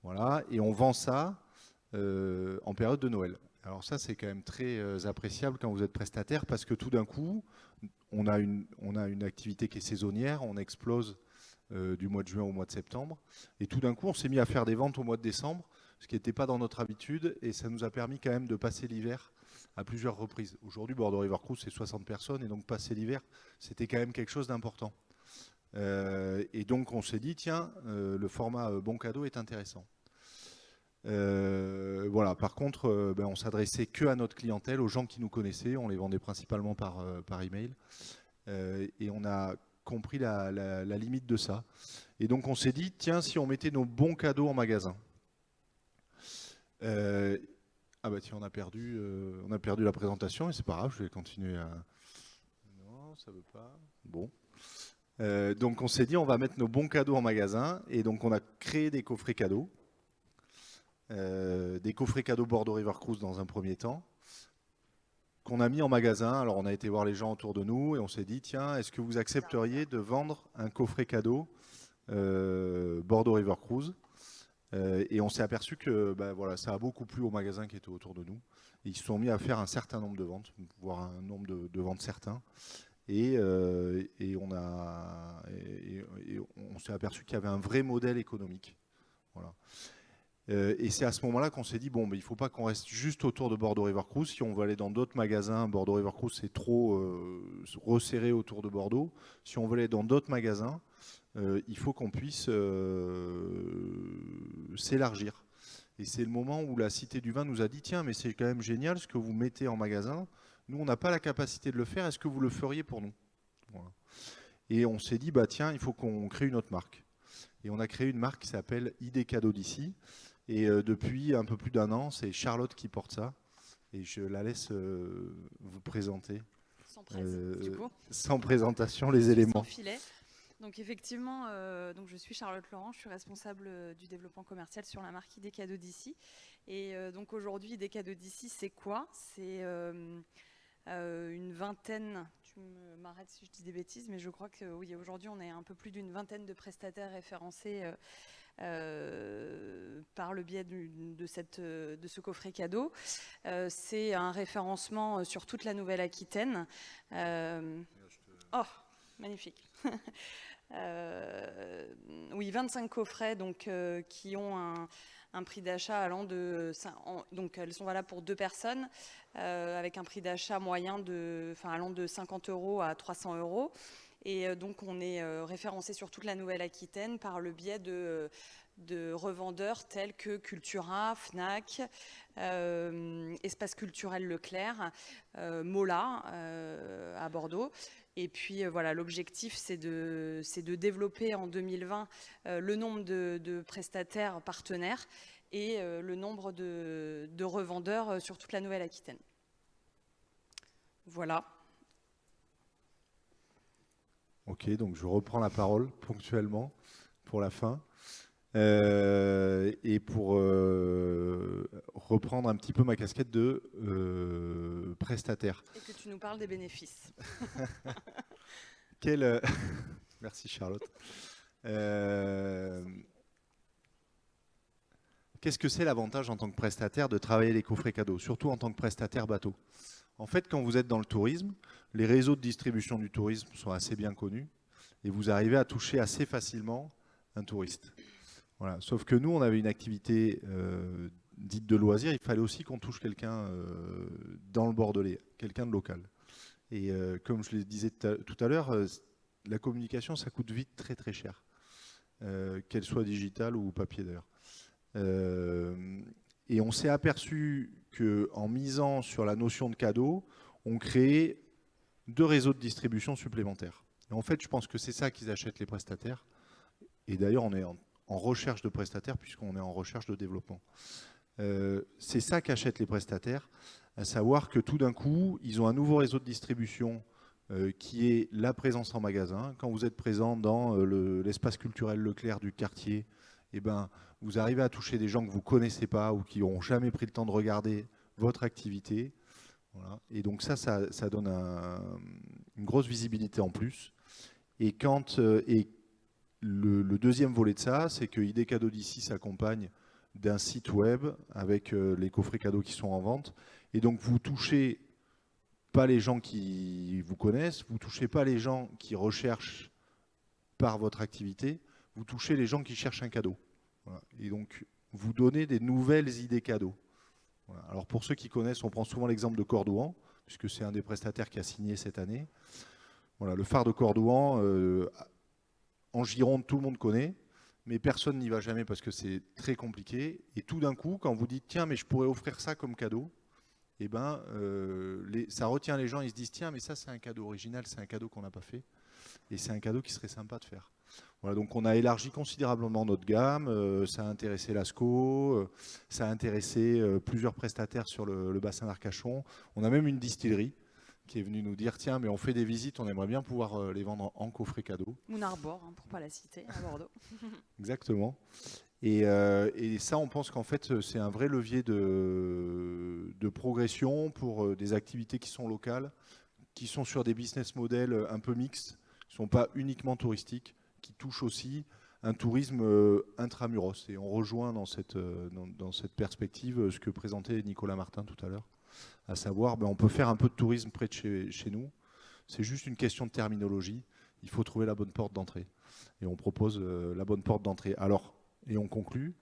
S16: Voilà, et on vend ça en période de Noël. Alors ça, c'est quand même très appréciable quand vous êtes prestataire parce que tout d'un coup, on a une activité qui est saisonnière, on explose du mois de juin au mois de septembre. Et tout d'un coup, on s'est mis à faire des ventes au mois de décembre, ce qui n'était pas dans notre habitude. Et ça nous a permis quand même de passer l'hiver à plusieurs reprises. Aujourd'hui, Bordeaux River Cruise, c'est 60 personnes. Et donc, passer l'hiver, c'était quand même quelque chose d'important. Et donc, on s'est dit, tiens, le format bon cadeau est intéressant. Voilà. Par contre, on s'adressait que à notre clientèle, aux gens qui nous connaissaient. On les vendait principalement par email. Et on a compris la limite de ça. Et donc on s'est dit, tiens, si on mettait nos bons cadeaux en magasin. Ah bah tiens, on a perdu la présentation, et c'est pas grave, je vais continuer à... Non, ça veut pas. Bon. Donc on s'est dit, on va mettre nos bons cadeaux en magasin, et donc on a créé des coffrets cadeaux. Des coffrets cadeaux Bordeaux River Cruise dans un premier temps, qu'on a mis en magasin. Alors on a été voir les gens autour de nous et on s'est dit, tiens, est-ce que vous accepteriez de vendre un coffret cadeau Bordeaux River Cruise? Et on s'est aperçu que voilà, ça a beaucoup plu aux magasins qui étaient autour de nous. Et ils se sont mis à faire un certain nombre de ventes, voire un nombre de ventes certains. Et on s'est aperçu qu'il y avait un vrai modèle économique. Voilà. Et c'est à ce moment-là qu'on s'est dit, bon, il ne faut pas qu'on reste juste autour de Bordeaux River Cruise. Si on veut aller dans d'autres magasins, Bordeaux River Cruise, c'est trop resserré autour de Bordeaux. Si on veut aller dans d'autres magasins, il faut qu'on puisse s'élargir. Et c'est le moment où la Cité du Vin nous a dit, tiens, mais c'est quand même génial ce que vous mettez en magasin. Nous, on n'a pas la capacité de le faire. Est-ce que vous le feriez pour nous? Voilà. Et on s'est dit, tiens, il faut qu'on crée une autre marque. Et on a créé une marque qui s'appelle ID Cadeaux d'ici. Et depuis un peu plus d'un an, c'est Charlotte qui porte ça. Et je la laisse vous présenter, sans présentation, les éléments.
S17: Sans filet. Donc effectivement, donc je suis Charlotte Laurent, je suis responsable du développement commercial sur la marque ID Cadeaux d'ici. Et donc aujourd'hui, ID Cadeaux d'ici, c'est quoi? C'est une vingtaine, tu m'arrêtes si je dis des bêtises, mais je crois que oui, aujourd'hui, on est un peu plus d'une vingtaine de prestataires référencés par le biais de ce coffret cadeau. C'est un référencement sur toute la Nouvelle-Aquitaine. Oh, magnifique. Oui, 25 coffrets donc, qui ont un prix d'achat allant de... Donc elles sont valables pour 2 personnes, avec un prix d'achat moyen allant de 50 € à 300 €. Et donc on est référencé sur toute la Nouvelle-Aquitaine par le biais de revendeurs tels que Cultura, Fnac, Espace Culturel Leclerc, Mola à Bordeaux. Et puis voilà, l'objectif c'est de développer en 2020 le nombre de prestataires partenaires et le nombre de revendeurs sur toute la Nouvelle-Aquitaine. Voilà.
S16: Ok, donc je reprends la parole ponctuellement pour la fin. Et pour reprendre un petit peu ma casquette de prestataire.
S17: Et que tu nous parles des bénéfices.
S16: Merci Charlotte. Qu'est-ce que c'est l'avantage en tant que prestataire de travailler les coffrets cadeaux, surtout en tant que prestataire bateau? En fait, quand vous êtes dans le tourisme, les réseaux de distribution du tourisme sont assez bien connus et vous arrivez à toucher assez facilement un touriste. Voilà. Sauf que nous, on avait une activité dite de loisir, il fallait aussi qu'on touche quelqu'un dans le Bordelais, quelqu'un de local. Et comme je le disais tout à l'heure, la communication, ça coûte vite très très cher, qu'elle soit digitale ou papier d'ailleurs. Et on s'est aperçu qu'en misant sur la notion de cadeau, on créait 2 réseaux de distribution supplémentaires. Et en fait, je pense que c'est ça qu'ils achètent les prestataires. Et d'ailleurs, on est en recherche de prestataires puisqu'on est en recherche de développement. C'est ça qu'achètent les prestataires, à savoir que tout d'un coup, ils ont un nouveau réseau de distribution qui est la présence en magasin. Quand vous êtes présent dans l'espace culturel Leclerc du quartier, eh ben, vous arrivez à toucher des gens que vous ne connaissez pas ou qui n'ont jamais pris le temps de regarder votre activité. Voilà. Et donc ça donne une grosse visibilité en plus. Et le deuxième volet de ça, c'est que ID Cadeaux d'ici s'accompagne d'un site web avec les coffrets cadeaux qui sont en vente. Et donc vous touchez pas les gens qui vous connaissent, vous touchez pas les gens qui recherchent par votre activité, vous touchez les gens qui cherchent un cadeau. Voilà. Et donc vous donnez des nouvelles idées cadeaux. Voilà. Alors pour ceux qui connaissent, on prend souvent l'exemple de Cordouan, puisque c'est un des prestataires qui a signé cette année. Voilà, le phare de Cordouan, en Gironde, tout le monde connaît, mais personne n'y va jamais parce que c'est très compliqué. Et tout d'un coup, quand vous dites, tiens, mais je pourrais offrir ça comme cadeau, eh ben, ça retient les gens, ils se disent, tiens, mais ça c'est un cadeau original, c'est un cadeau qu'on n'a pas fait, et c'est un cadeau qui serait sympa de faire. Voilà, donc on a élargi considérablement notre gamme, ça a intéressé l'ASCO, ça a intéressé plusieurs prestataires sur le bassin d'Arcachon. On a même une distillerie qui est venue nous dire, tiens, mais on fait des visites, on aimerait bien pouvoir les vendre en coffret cadeau.
S18: Ou Narbor, hein, pour ne pas la citer, à Bordeaux.
S16: Exactement. Et ça, on pense qu'en fait, c'est un vrai levier de progression pour des activités qui sont locales, qui sont sur des business models un peu mixtes, qui ne sont pas uniquement touristiques, qui touchent aussi un tourisme intramuros. Et on rejoint dans cette perspective ce que présentait Nicolas Martin tout à l'heure, à savoir, on peut faire un peu de tourisme près de chez nous. C'est juste une question de terminologie. Il faut trouver la bonne porte d'entrée. Et on propose la bonne porte d'entrée. Alors, et on conclut.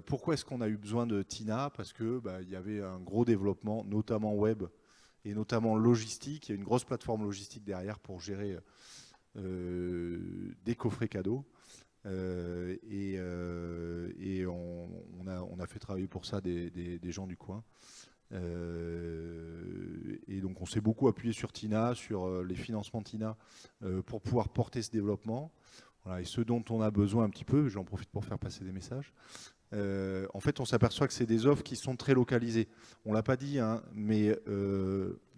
S16: Pourquoi est-ce qu'on a eu besoin de Tina? Parce que il y avait un gros développement, notamment web et notamment logistique. Il y a une grosse plateforme logistique derrière pour gérer des coffrets cadeaux. Et on a fait travailler pour ça des gens du coin. Et donc on s'est beaucoup appuyé sur Tina, sur les financements Tina, pour pouvoir porter ce développement. Voilà, et ce dont on a besoin un petit peu, j'en profite pour faire passer des messages, en fait on s'aperçoit que c'est des offres qui sont très localisées. On ne l'a pas dit, hein, mais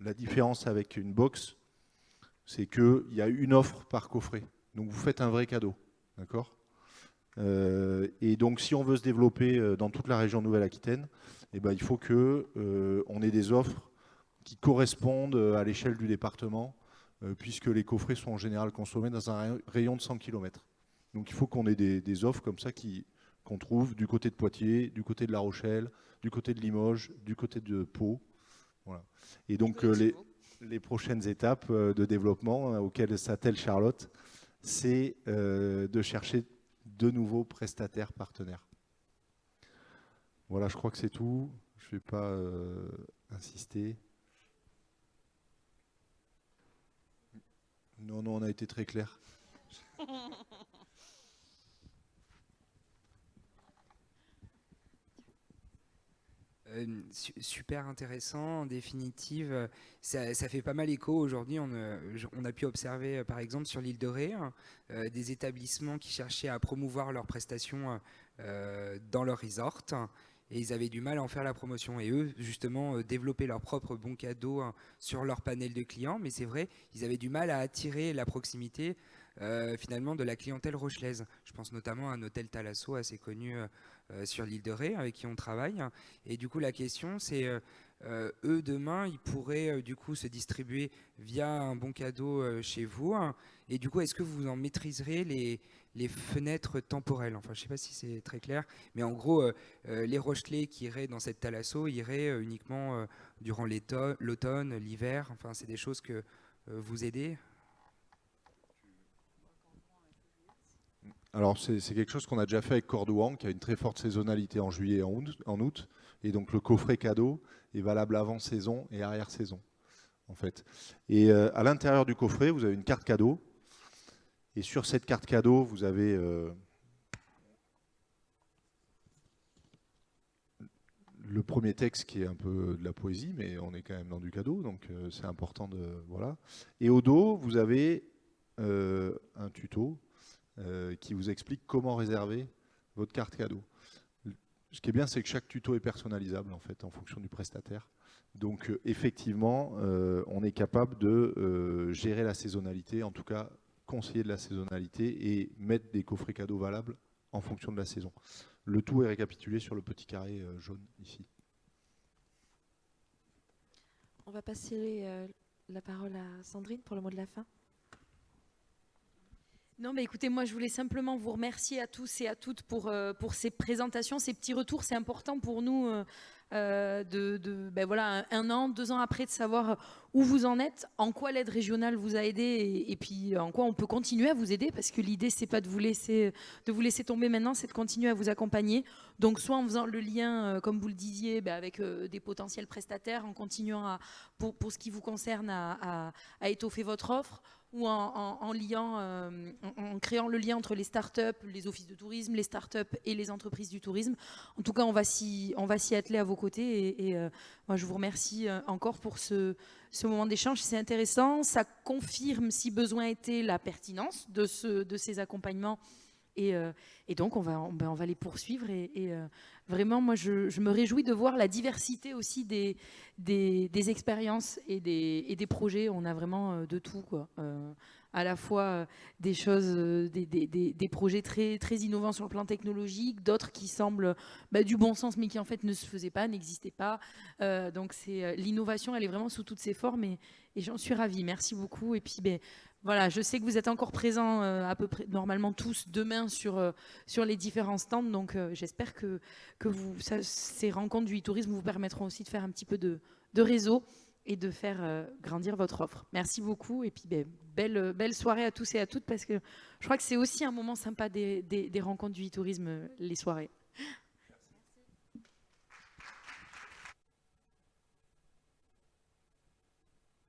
S16: la différence avec une box, c'est qu'il y a une offre par coffret. Donc vous faites un vrai cadeau. D'accord ? Et donc si on veut se développer dans toute la région Nouvelle-Aquitaine, il faut qu'on ait des offres qui correspondent à l'échelle du département, puisque les coffrets sont en général consommés dans un rayon de 100 km. Donc il faut qu'on ait des offres comme ça qu'on trouve du côté de Poitiers, du côté de La Rochelle, du côté de Limoges, du côté de Pau. Voilà. Et donc les prochaines étapes de développement auxquelles s'attelle Charlotte, c'est de chercher de nouveaux prestataires partenaires. Voilà, je crois que c'est tout. Je ne vais pas insister. Non, on a été très clair.
S19: Super intéressant, en définitive, ça fait pas mal écho aujourd'hui. On a pu observer par exemple sur l'île de Ré des établissements qui cherchaient à promouvoir leurs prestations dans leur resort et ils avaient du mal à en faire la promotion et eux justement développer leur propre bon cadeau sur leur panel de clients, mais c'est vrai, ils avaient du mal à attirer la proximité finalement de la clientèle rochelaise. Je pense notamment à un hôtel Thalasso assez connu sur l'île de Ré avec qui on travaille. Et du coup la question c'est eux demain ils pourraient du coup se distribuer via un bon cadeau chez vous. Et du coup est-ce que vous en maîtriserez les fenêtres temporelles? Enfin je ne sais pas si c'est très clair, mais en gros les Rochelais qui iraient dans cette Thalasso iraient uniquement durant l'automne, l'hiver. Enfin c'est des choses que vous aidez.
S16: Alors c'est quelque chose qu'on a déjà fait avec Cordouan, qui a une très forte saisonnalité en juillet et en août. Et donc le coffret cadeau est valable avant saison et arrière saison, en fait. Et à l'intérieur du coffret, vous avez une carte cadeau. Et sur cette carte cadeau, vous avez le premier texte qui est un peu de la poésie, mais on est quand même dans du cadeau, donc c'est important de voilà. Et au dos, vous avez un tuto qui vous explique comment réserver votre carte cadeau. Ce qui est bien, c'est que chaque tuto est personnalisable en fait en fonction du prestataire. Donc effectivement, on est capable de gérer la saisonnalité, en tout cas conseiller de la saisonnalité et mettre des coffrets cadeaux valables en fonction de la saison. Le tout est récapitulé sur le petit carré jaune ici.
S2: On va passer la parole à Sandrine pour le mot de la fin.
S1: Non, mais écoutez, moi, je voulais simplement vous remercier à tous et à toutes pour ces présentations, ces petits retours. C'est important pour nous, voilà, 1 an, 2 ans après, de savoir où vous en êtes, en quoi l'aide régionale vous a aidé et puis en quoi on peut continuer à vous aider, parce que l'idée, c'est pas de vous laisser tomber maintenant, c'est de continuer à vous accompagner. Donc, soit en faisant le lien, comme vous le disiez, avec des potentiels prestataires, en continuant pour ce qui vous concerne à étoffer votre offre, ou en créant le lien entre les startups, les offices de tourisme, les startups et les entreprises du tourisme. En tout cas, on va s'y atteler à vos côtés. Et moi, je vous remercie encore pour ce moment d'échange. C'est intéressant. Ça confirme, si besoin était, la pertinence de ces accompagnements. Et donc, on va les poursuivre. Et vraiment, moi, je me réjouis de voir la diversité aussi des expériences et des projets. On a vraiment de tout, quoi. À la fois des choses, des projets très, très innovants sur le plan technologique, d'autres qui semblent du bon sens, mais qui en fait ne se faisaient pas, n'existaient pas. Donc, l'innovation, elle est vraiment sous toutes ses formes. Et j'en suis ravie. Merci beaucoup. Et puis, voilà, je sais que vous êtes encore présents à peu près normalement tous demain sur les différents stands, donc j'espère que ces rencontres du e-tourisme vous permettront aussi de faire un petit peu de réseau et de faire grandir votre offre. Merci beaucoup et puis belle soirée à tous et à toutes, parce que je crois que c'est aussi un moment sympa des rencontres du e-tourisme, les soirées.